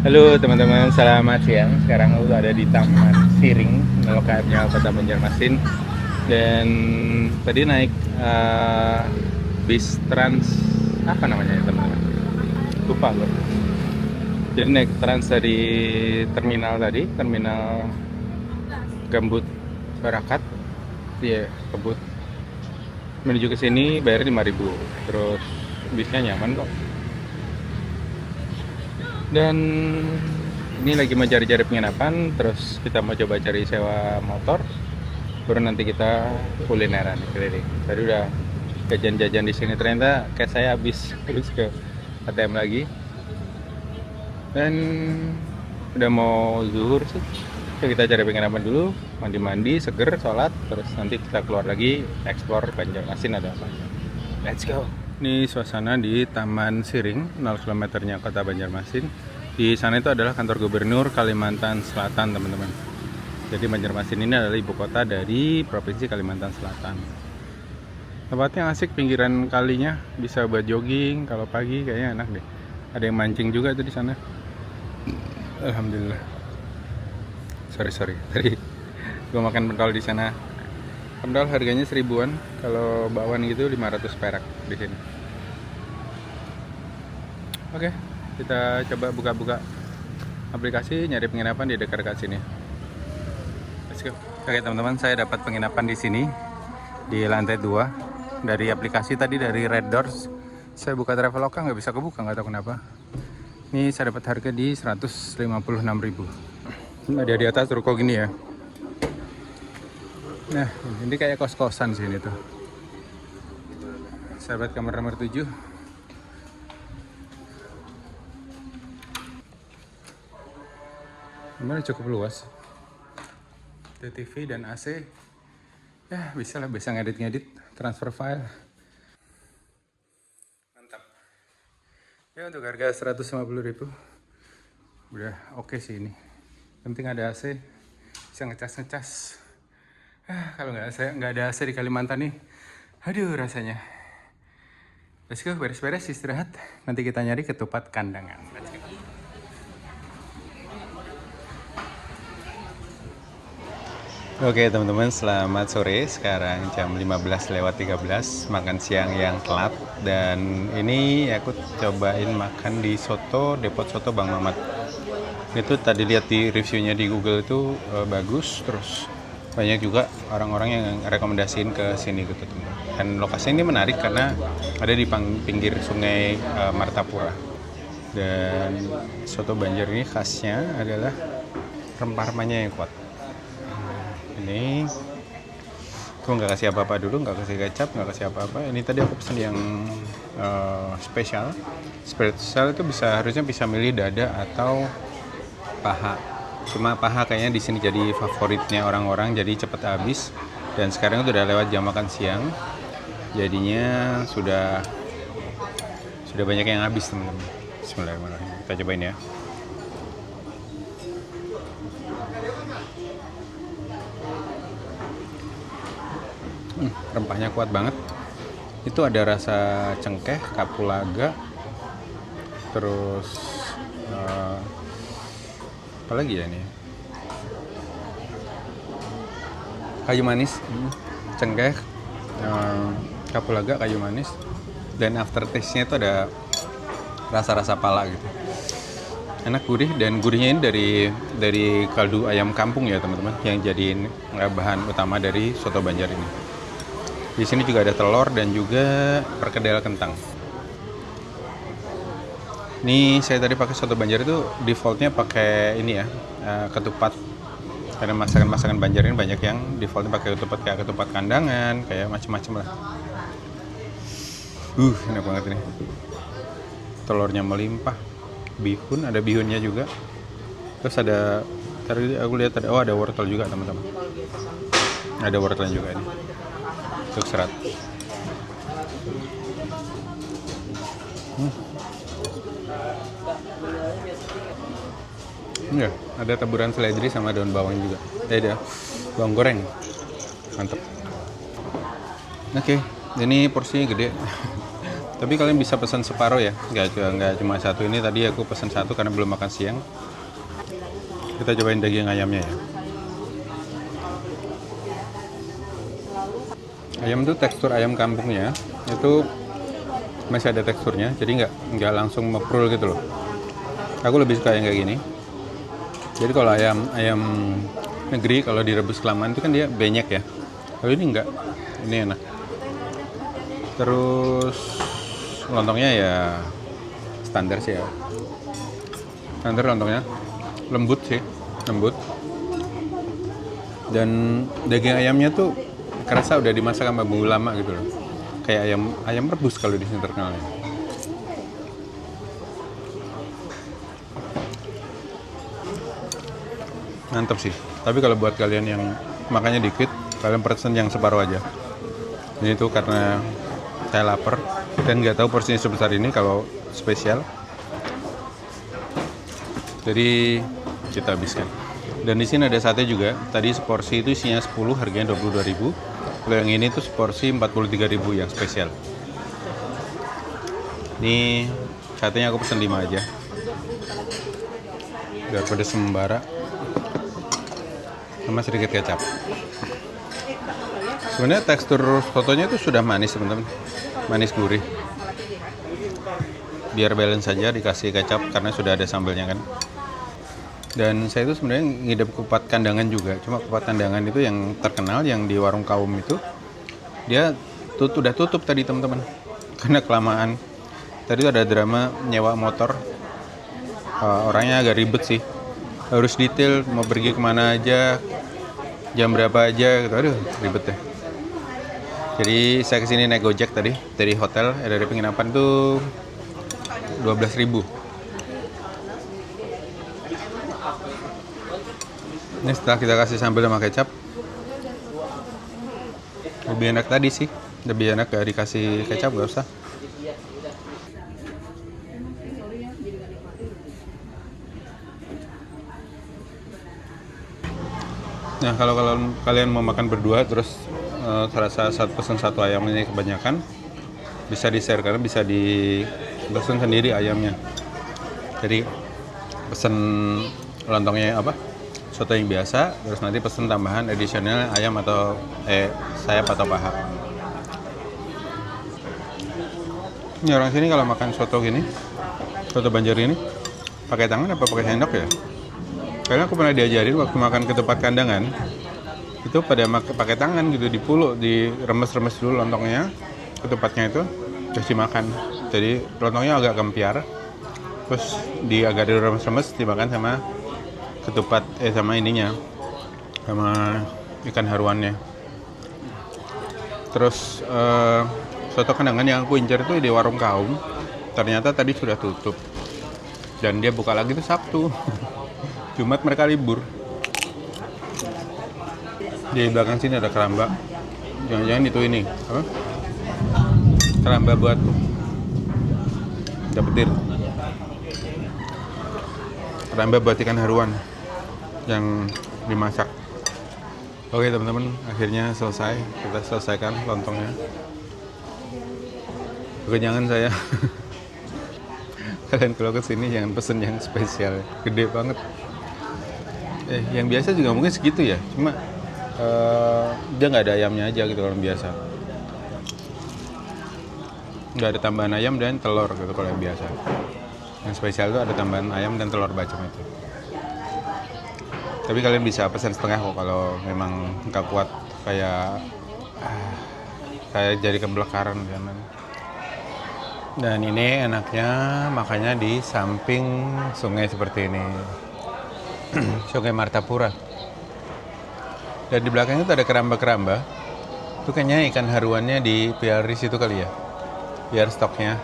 Halo teman-teman, selamat siang. Sekarang aku ada di Taman Siring, lokasinya Kota Banjarmasin. Dan tadi naik bis trans apa namanya ya teman-teman? Lupa loh. Jadi naik trans dari terminal tadi, terminal Gambut Barakat, dia Kebut, menuju ke sini bayar 5.000, terus bisnya nyaman kok. Dan ini lagi mau cari-cari penginapan, terus kita mau coba cari sewa motor, baru nanti kita kulineran keliling. Tadi udah jajan-jajan di sini, ternyata kayak saya habis terus ke ATM lagi. Dan udah mau zuhur sih. Oke, kita cari penginapan dulu, mandi-mandi, seger, sholat, terus nanti kita keluar lagi, explore Banjarmasin ada apa. Let's go. Ini suasana di Taman Siring, 0 km-nya Kota Banjarmasin. Di sana itu adalah kantor gubernur Kalimantan Selatan, teman-teman. Jadi Banjarmasin ini adalah ibu kota dari Provinsi Kalimantan Selatan. Tempatnya asik, pinggiran kalinya, bisa buat jogging kalau pagi, kayaknya enak deh. Ada yang mancing juga tuh di sana. Alhamdulillah. Sorry. Tadi gue makan pentol di sana. Pentol harganya 1.000-an. Kalau bakwan gitu 500 perak di sini. Oke, kita coba buka-buka aplikasi nyari penginapan di dekat-dekat sini. Let's go. Oke teman-teman, saya dapat penginapan di sini di lantai 2 dari aplikasi tadi dari Red Doors. Saya buka Traveloka nggak bisa kebuka, nggak tahu kenapa. Ini saya dapat harga di 156.000. Ada di atas ruko gini ya. Nah, ini kayak kos-kosan sini tuh. Saya dapat kamar nomor 7. Kamarnya cukup luas. Ada TV dan AC. Ya, bisa lah, bisa ngedit-ngedit, transfer file. Mantap. Ya, untuk harga 150.000. Udah oke sih ini. Penting ada AC, bisa ngecas-ngecas. Kalau nggak ada AC di Kalimantan nih, aduh rasanya. Let's go, beres-beres istirahat. Nanti kita nyari ketupat kandangan. Let's go. Oke teman-teman, selamat sore. Sekarang jam 15:13, makan siang yang telat. Dan ini aku cobain makan di soto, Depot Soto Bang Mamat. Itu tadi lihat di reviewnya di Google itu bagus. Terus banyak juga orang-orang yang rekomendasiin ke sini gitu teman-teman. Dan lokasi ini menarik karena ada di pinggir sungai Martapura. Dan soto Banjar ini khasnya adalah rempah-rempahnya yang kuat. Ini aku nggak kasih apa-apa dulu, nggak kasih kecap, nggak kasih apa-apa. Ini tadi aku pesen yang spesial. Spesial itu harusnya bisa milih dada atau paha. Cuma paha kayaknya di sini jadi favoritnya orang-orang, jadi cepet habis. Dan sekarang itu udah lewat jam makan siang, jadinya sudah banyak yang habis teman-teman. Bismillahirrahmanirrahim. Kita cobain ya. Rempahnya kuat banget. Itu ada rasa cengkeh, kapulaga, terus apa lagi ya ini? Kayu manis, cengkeh, kapulaga, kayu manis, dan aftertaste-nya itu ada rasa-rasa pala gitu. Enak, gurih, dan gurihnya ini dari kaldu ayam kampung ya teman-teman, yang jadi bahan utama dari soto Banjar ini. Di sini juga ada telur dan juga perkedel kentang. Ini saya tadi pakai soto Banjar itu defaultnya pakai ini ya, ketupat. Karena masakan-masakan Banjar ini banyak yang defaultnya pakai ketupat, kayak ketupat kandangan, kayak macam-macam lah. Enak banget ini. Telurnya melimpah. Bihun, ada bihunnya juga. Terus ada, tadi aku lihat ada wortel juga teman-teman. Ada wortelnya juga ini. Untuk serat. Ya, ada taburan seledri sama daun bawang juga. Ada bawang goreng. Mantap. Oke, ini porsinya gede. Tapi kalian bisa pesan separuh ya, nggak cuma satu. Ini tadi aku pesan satu karena belum makan siang. Kita cobain daging ayamnya ya. Ayam itu tekstur ayam kampungnya itu masih ada teksturnya, jadi nggak langsung meprul gitu loh. Aku lebih suka yang kayak gini. Jadi kalau ayam negeri kalau direbus kelamaan itu kan dia benyek ya. Kalau ini enggak, ini enak. Terus lontongnya ya standar sih ya. Standar lontongnya, lembut sih, lembut. Dan daging ayamnya tuh kerasa udah dimasak sama bumbu lama gitu loh. Kayak ayam rebus kalau di sini terkenalnya. Mantap sih. Tapi kalau buat kalian yang makannya dikit, kalian pesen yang separuh aja. Ini tuh karena saya lapar dan nggak tahu porsinya sebesar ini kalau spesial. Jadi kita habiskan. Dan di sini ada sate juga. Tadi seporsi itu isinya 10, harganya 22.000. Kalau yang ini tuh seporsi 43.000 yang spesial. Ini satenya aku pesen 5 aja. Biar pedas membara. Sama sedikit kecap. Sebenarnya tekstur sotonya itu sudah manis teman-teman. Manis gurih. biar balance saja dikasih kecap karena sudah ada sambalnya kan. Dan saya itu sebenarnya ngidam kupat kandangan juga, cuma kupat kandangan itu yang terkenal yang di warung Kaum itu dia udah tutup tadi teman-teman karena kelamaan. Tadi itu ada drama nyewa motor, orangnya agak ribet sih, harus detail mau pergi kemana aja, jam berapa aja gitu, aduh ribet deh. Jadi saya kesini naik Gojek tadi dari hotel, dari penginapan tuh 12.000. Ini setelah kita kasih sambal sama kecap, lebih enak tadi sih, lebih enak gak dikasih kecap, gak usah. Nah kalau kalian mau makan berdua terus serasa pesan satu ayam ini kebanyakan, bisa di-share karena bisa dipesan sendiri ayamnya. Jadi pesen lontongnya apa? Soto yang biasa, terus nanti pesen tambahan additional ayam atau sayap atau paha. Ini orang sini kalau makan soto gini, soto Banjar ini, pakai tangan apa pakai sendok ya? Karena aku pernah diajarin waktu makan ketupat kandangan, itu pada pakai tangan gitu, dipuluk, diremes-remes dulu lontongnya, ketupatnya itu, terus dimakan. Jadi lontongnya agak kempiar, terus agak diremes-remes dimakan sama ketupat sama ininya, sama ikan haruannya. Terus soto kandangan yang aku incar itu di warung Kaum, ternyata tadi sudah tutup dan dia buka lagi itu Sabtu. Jumat mereka libur. Di belakang sini ada keramba, jangan-jangan itu ini apa? Keramba buat petir, keramba buat ikan haruan yang dimasak. Oke teman-teman, akhirnya selesai, kita selesaikan lontongnya. Kekenyangan saya. Kalian kalau kesini jangan pesen yang spesial, gede banget. Yang biasa juga mungkin segitu ya, cuma dia nggak ada ayamnya aja gitu kalau yang biasa. Nggak ada tambahan ayam dan telur gitu kalau yang biasa. Yang spesial itu ada tambahan ayam dan telur bacem itu. Tapi kalian bisa pesan setengah kok kalau memang nggak kuat kayak jadi kebelakaran kan. Dan ini enaknya makanya di samping sungai seperti ini. Sungai Martapura. Dan di belakangnya itu ada keramba-keramba. Itu kayaknya ikan haruannya dipiara di situ kali ya. Biar stoknya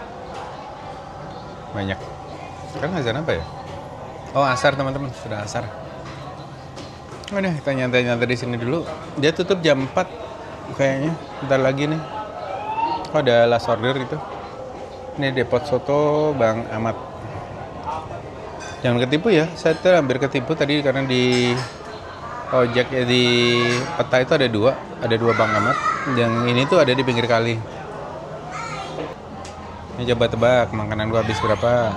banyak. Sekarang azan apa ya? Oh, asar teman-teman, sudah asar. Udah, kita nyantai-nyantai di sini dulu. Dia tutup jam 4 kayaknya. Bentar lagi nih. Oh, ada last order itu. Ini depot soto Bang Ahmad. Jangan ketipu ya. Saya tuh hampir ketipu tadi karena di ojek di peta itu ada dua Bang Ahmad. Yang ini tuh ada di pinggir kali. Ini coba tebak makanan gua habis berapa.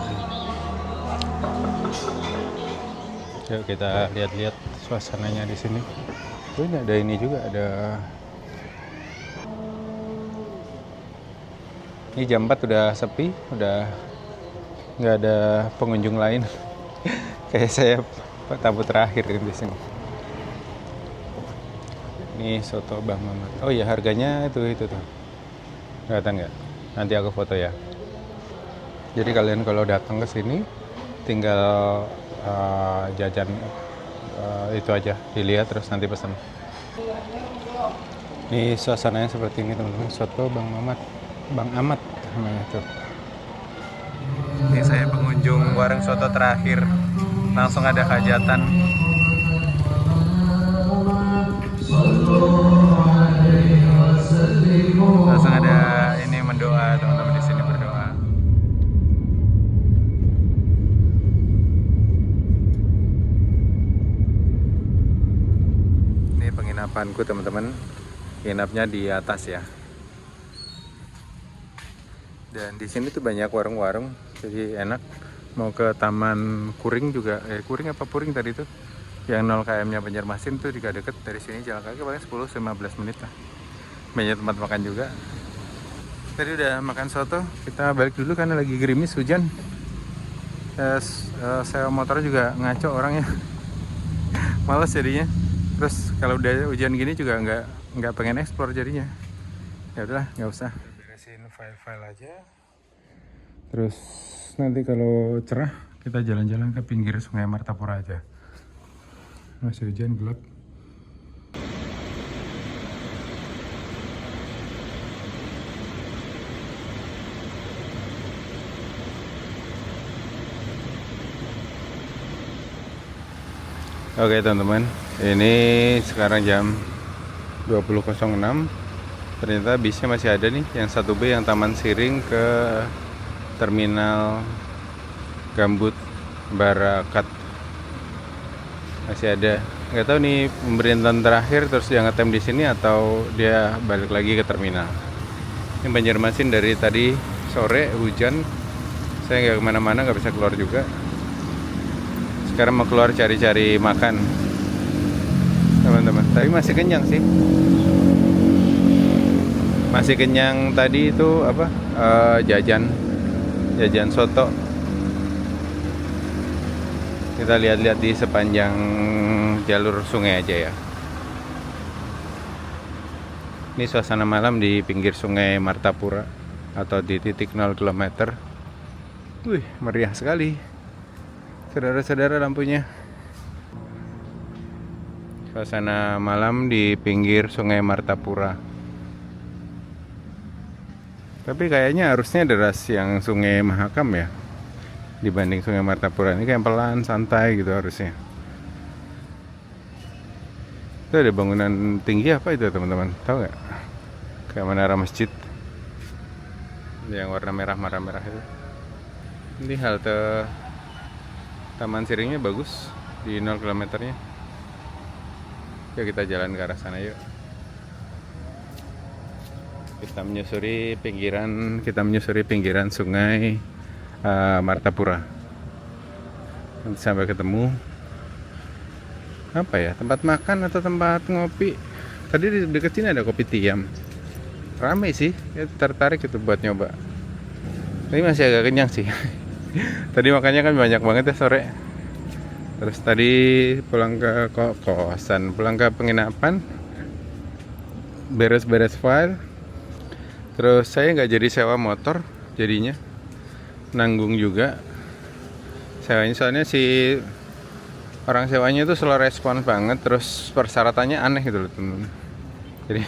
Yuk kita lihat-lihat suasananya di sini. Tuh ini ada ini juga, ada. Ini jam 4 udah sepi, udah nggak ada pengunjung lain. Kayak saya tamu terakhir di sini. Ini soto Bang Mamat. Oh iya, harganya itu tuh. Kelihatan nggak? Nanti aku foto ya. Jadi kalian kalau datang ke sini tinggal jajan itu aja, dilihat terus nanti pesan. Ini suasananya seperti ini teman-teman. Soto Bang Mamat, Bang Ahmad namanya tuh. Ini saya pengunjung warung soto terakhir. Langsung ada hajatan. Langsung ada ini mendoa, teman-teman di sini berdoa. Ini penginapanku teman-teman. Nginapnya di atas ya. Dan di sini tuh banyak warung-warung, jadi enak. Mau ke Taman Kuring juga, Kuring apa Puring tadi tuh, yang 0 km-nya Banjarmasin tuh juga deket dari sini, jalan kaki paling 10-15 menit lah. Banyak tempat makan juga. Tadi udah makan soto, kita balik dulu karena lagi gerimis hujan. Sewa motor juga ngaco orangnya. Males jadinya. Terus kalau udah hujan gini juga nggak pengen explore jadinya. Ya udahlah, nggak usah. Beresin file-file aja. Terus nanti kalau cerah kita jalan-jalan ke pinggir Sungai Martapura aja. Masih hujan, gelap. Oke teman-teman, ini sekarang jam 20.06. Ternyata bisnya masih ada nih, yang 1B yang Taman Siring ke Terminal Gambut Barakat. Masih ada. Nggak tahu nih pemberhentian terakhir terus dia ngetem di sini atau dia balik lagi ke terminal. Ini Banjarmasin dari tadi sore hujan. Saya nggak kemana-mana, nggak bisa keluar juga. Sekarang mau keluar cari-cari makan, teman-teman. Tapi masih kenyang sih. Masih kenyang tadi itu apa? Jajan soto. Kita lihat-lihat di sepanjang jalur sungai aja ya. Ini suasana malam di pinggir Sungai Martapura atau di titik 0 km. Wih, meriah sekali. Saudara-saudara, lampunya. Suasana malam di pinggir Sungai Martapura. Tapi kayaknya harusnya deras yang Sungai Mahakam ya, dibanding Sungai Martapura. Ini kayak pelan, santai gitu harusnya. Itu ada bangunan tinggi apa itu teman-teman? Tahu nggak? Kayak menara masjid yang warna merah itu. Ini halte Taman Siringnya bagus di 0 km-nya. Yuk kita jalan ke arah sana yuk. Kita menyusuri pinggiran Sungai Martapura. Nanti sampai ketemu apa ya, tempat makan atau tempat ngopi. Tadi di dekat sini ada kopi tiam. Rame sih, ya, tertarik itu buat nyoba. Tapi masih agak kenyang sih. Tadi makannya kan banyak banget ya sore. Terus tadi pulang ke kosan, pulang ke penginapan, beres-beres file. Terus saya nggak jadi sewa motor, jadinya nanggung juga sewanya. Soalnya si orang sewanya itu slow respon banget. Terus persyaratannya aneh gitu loh teman-teman. Jadi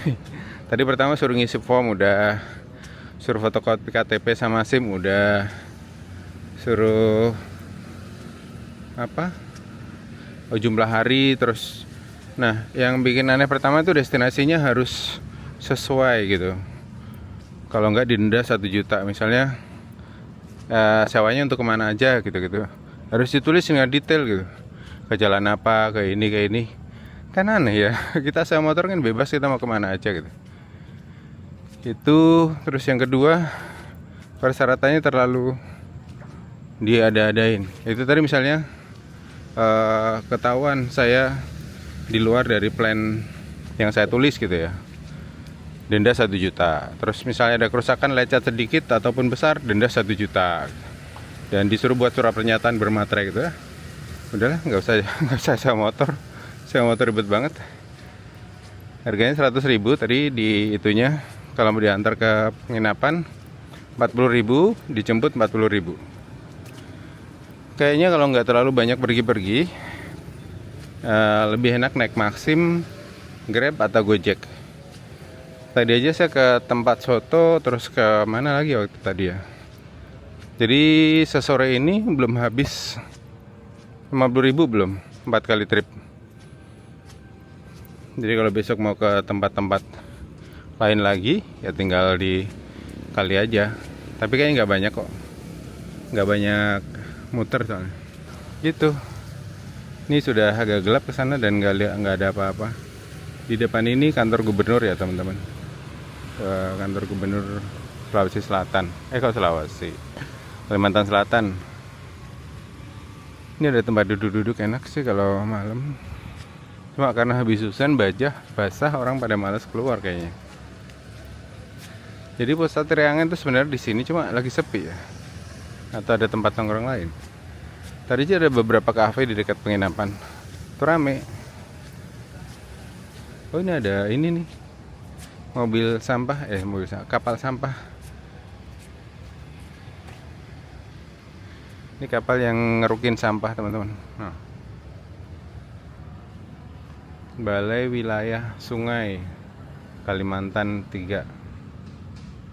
tadi pertama suruh ngisi form udah, suruh fotokopi KTP sama SIM udah, suruh apa? Jumlah hari. Terus nah, yang bikin aneh pertama itu destinasinya harus sesuai gitu. Kalau nggak didenda 1 juta misalnya. Sewanya untuk kemana aja gitu-gitu. Harus ditulis dengan detail gitu. Ke jalan apa, ke ini. Kan aneh ya. Kita sewa motor kan bebas, kita mau kemana aja gitu. Itu. Terus yang kedua, persyaratannya terlalu diada-adain. Itu tadi misalnya ketahuan saya di luar dari plan yang saya tulis gitu ya, denda 1 juta. Terus misalnya ada kerusakan lecet sedikit ataupun besar, denda 1 juta. Dan disuruh buat surat pernyataan bermaterai gitu ya. Udahlah, nggak usah sewa motor. Sewa motor ribet banget. Harganya 100.000 tadi di itunya. Kalau mau diantar ke penginapan 40.000, dijemput 40.000. Kayaknya kalau nggak terlalu banyak pergi-pergi, lebih enak naik Maxim, Grab atau Gojek. Tadi aja saya ke tempat soto, terus ke mana lagi waktu tadi ya. Jadi sesore ini belum habis 50.000 belum, 4 kali trip. Jadi kalau besok mau ke tempat-tempat lain lagi, ya tinggal dikali aja. Tapi kayaknya nggak banyak kok, nggak banyak muter soalnya. Gitu. Ini sudah agak gelap ke sana dan nggak ada apa-apa. Di depan ini kantor gubernur ya teman-teman. Kantor gubernur Sulawesi Selatan. Sulawesi, Kalimantan Selatan. Ini ada tempat duduk-duduk enak sih kalau malam. Cuma karena habis hujan basah, orang pada malas keluar kayaknya. Jadi pusat Riangan itu sebenarnya di sini cuma lagi sepi ya. Atau ada tempat nongkrong lain. Tadi aja ada beberapa kafe di dekat penginapan. Itu rame. Oh ini ada ini nih. Mobil sampah, kapal sampah. Ini kapal yang ngerukin sampah teman-teman. Nah. Balai Wilayah Sungai Kalimantan 3.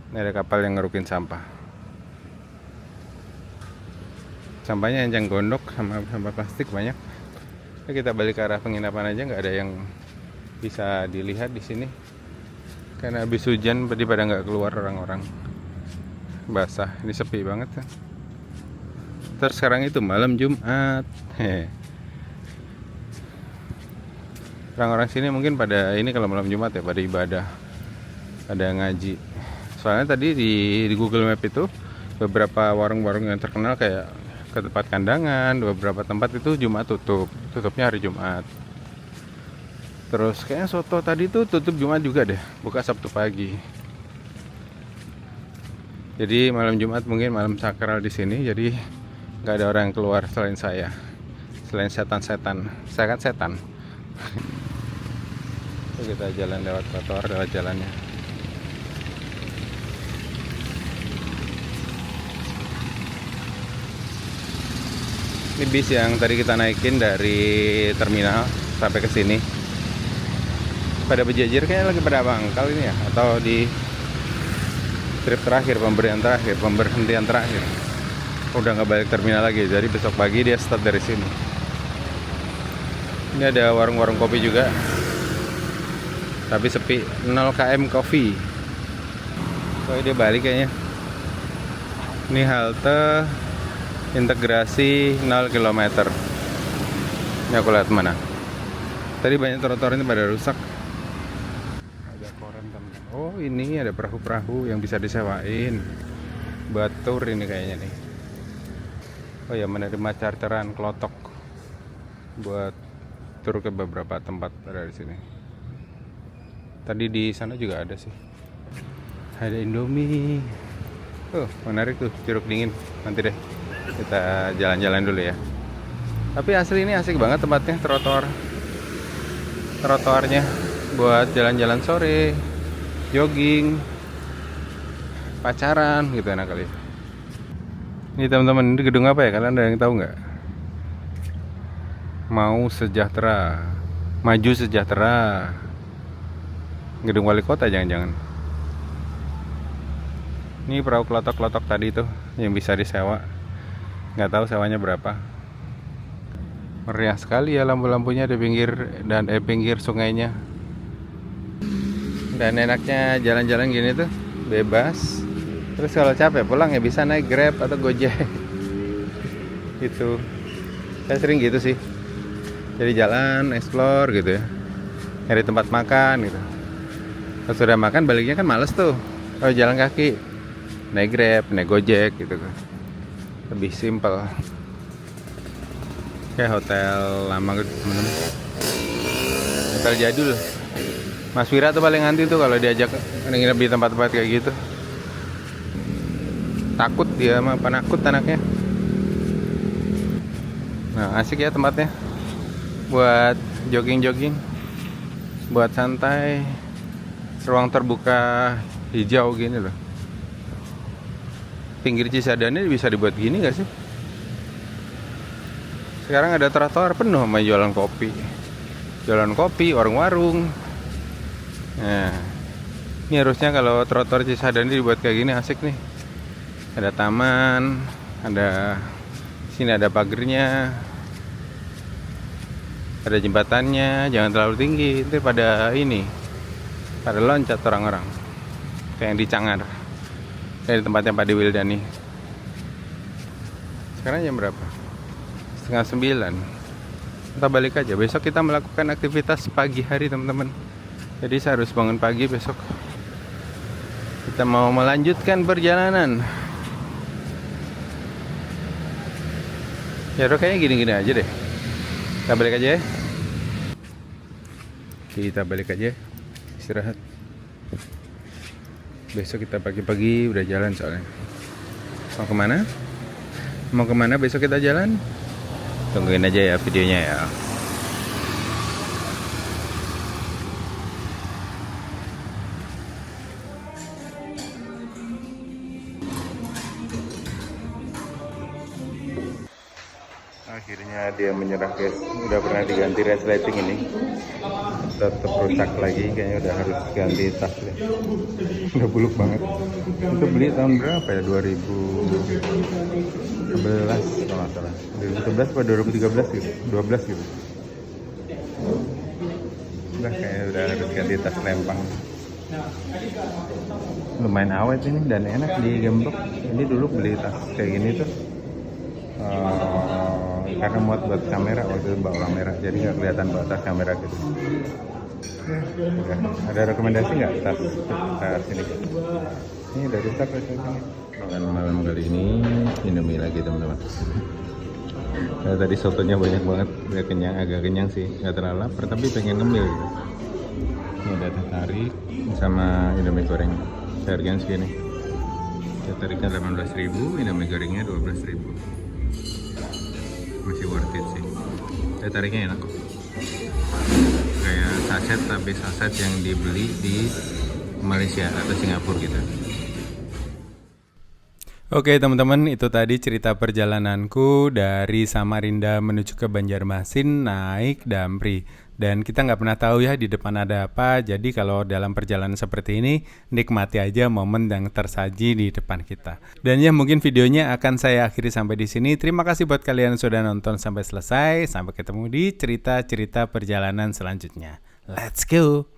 Ini ada kapal yang ngerukin sampah. Sampahnya enceng gondok sama sampah plastik banyak. Nah, kita balik ke arah penginapan aja, nggak ada yang bisa dilihat di sini. Karena habis hujan, tadi pada nggak keluar orang-orang. Basah, ini sepi banget kan. Terus sekarang itu malam Jumat. Orang-orang sini mungkin pada ini kalau malam Jumat ya pada ibadah, pada ngaji. Soalnya tadi di Google Map itu beberapa warung-warung yang terkenal kayak ke tempat kandangan, beberapa tempat itu Jumat tutupnya hari Jumat. Terus kayaknya soto tadi tuh tutup Jumat juga deh, buka Sabtu pagi. Jadi malam Jumat mungkin malam sakral di sini, jadi nggak ada orang yang keluar selain saya, selain setan-setan, saya kan setan. Kita jalan lewat trotoar, lewat jalannya. Ini bis yang tadi kita naikin dari terminal sampai ke sini. Pada berjejer kayaknya lagi pada mangkal ini ya, atau di trip terakhir, pemberhentian terakhir. Udah nggak balik terminal lagi, jadi besok pagi dia start dari sini. Ini ada warung-warung kopi juga, tapi sepi. 0 km Coffee. Oh dia balik kayaknya. Ini halte integrasi 0 km. Ini aku lihat mana. Tadi banyak trotoar ini pada rusak. Ada koran teman. Oh ini ada perahu-perahu yang bisa disewain buat tur ini kayaknya nih. Oh ya, menerima charteran klotok buat tur ke beberapa tempat ada di sini. Tadi di sana juga ada sih. Ada Indomie. Oh menarik tuh, jeruk dingin. Nanti deh kita jalan-jalan dulu ya. Tapi asli ini asik banget tempatnya, trotoarnya buat jalan-jalan sore, jogging, pacaran gitu enak kali. Ini teman-teman, ini gedung apa ya? Kalian ada yang tahu nggak? Mau Sejahtera, Maju Sejahtera, gedung wali kota jangan-jangan. Ini perahu klotok-klotok tadi tuh yang bisa disewa. Nggak tahu sewanya berapa. Meriah sekali ya lampu-lampunya di pinggir sungainya. Dan enaknya jalan-jalan gini tuh bebas. Terus kalau capek pulang ya bisa naik Grab atau Gojek. Gitu. Saya sering gitu sih. Jadi jalan, explore gitu ya. Nyari tempat makan gitu. Kalau sudah makan baliknya kan males tuh. Kalau jalan kaki, naik Grab, naik Gojek gitu kan. Lebih simpel. Kayak hotel lama gitu teman-teman. Hotel jadul. Mas Wira tuh paling anti tuh kalau diajak nginep di tempat-tempat kayak gitu. Takut dia mah, penakut anaknya. Nah asik ya tempatnya. Buat jogging-jogging, buat santai. Ruang terbuka hijau gini loh. Pinggir Cisadane bisa dibuat gini gak sih? Sekarang ada trotoar penuh sama jualan kopi, warung-warung. Nah, ini harusnya kalau trotoar Cisadane dibuat kayak gini asik nih. Ada taman, ada sini ada pagernya, ada jembatannya, jangan terlalu tinggi, nanti pada loncat orang-orang, kayak yang di Cangar. Dari tempatnya Pak Wildani. Sekarang jam berapa? 8:30. Kita balik aja. Besok kita melakukan aktivitas pagi hari teman-teman. Jadi saya harus bangun pagi besok. Kita mau melanjutkan perjalanan. Ya udah kayaknya gini-gini aja deh. Kita balik aja ya. Kita balik aja. Istirahat. Besok kita pagi-pagi udah jalan soalnya. Mau kemana? Mau kemana besok kita jalan? Tungguin aja ya videonya ya. Akhirnya dia menyerah guys. Udah pernah diganti resleting ini, tetap rusak lagi, kayaknya udah harus ganti tas ya. Udah buluk banget. Itu beli tahun berapa ya? 2011 kalau nggak salah. 2011 atau 2013 gitu, 12 gitu. Udah kayaknya udah harus ganti tas lempang. Lumayan awet ini dan enak di gembok. Ini dulu beli tas kayak gini tuh karena muat buat kamera, waktu itu bawa kamera jadi nggak kelihatan bawa tas kamera gitu. Ada rekomendasi nggak tas ini? Ini udah rusak rasanya. Makan malam kali ini Indomie lagi teman-teman. Tadi sotonya banyak banget, udah kenyang, agak kenyang sih, nggak terlalu lapar tapi pengen ngemil gitu. Ini ada teh tarik sama Indomie goreng, harganya segini. Teh tariknya 18.000, Indomie gorengnya 12.000. Masih worth it sih. Teh tariknya enak kok. Kayak saset tapi saset yang dibeli di Malaysia atau Singapura gitu. Oke teman-teman, itu tadi cerita perjalananku dari Samarinda menuju ke Banjarmasin naik Damri. Dan kita nggak pernah tahu ya di depan ada apa. Jadi kalau dalam perjalanan seperti ini, nikmati aja momen yang tersaji di depan kita. Dan ya mungkin videonya akan saya akhiri sampai di sini. Terima kasih buat kalian yang sudah nonton sampai selesai. Sampai ketemu di cerita-cerita perjalanan selanjutnya. Let's go!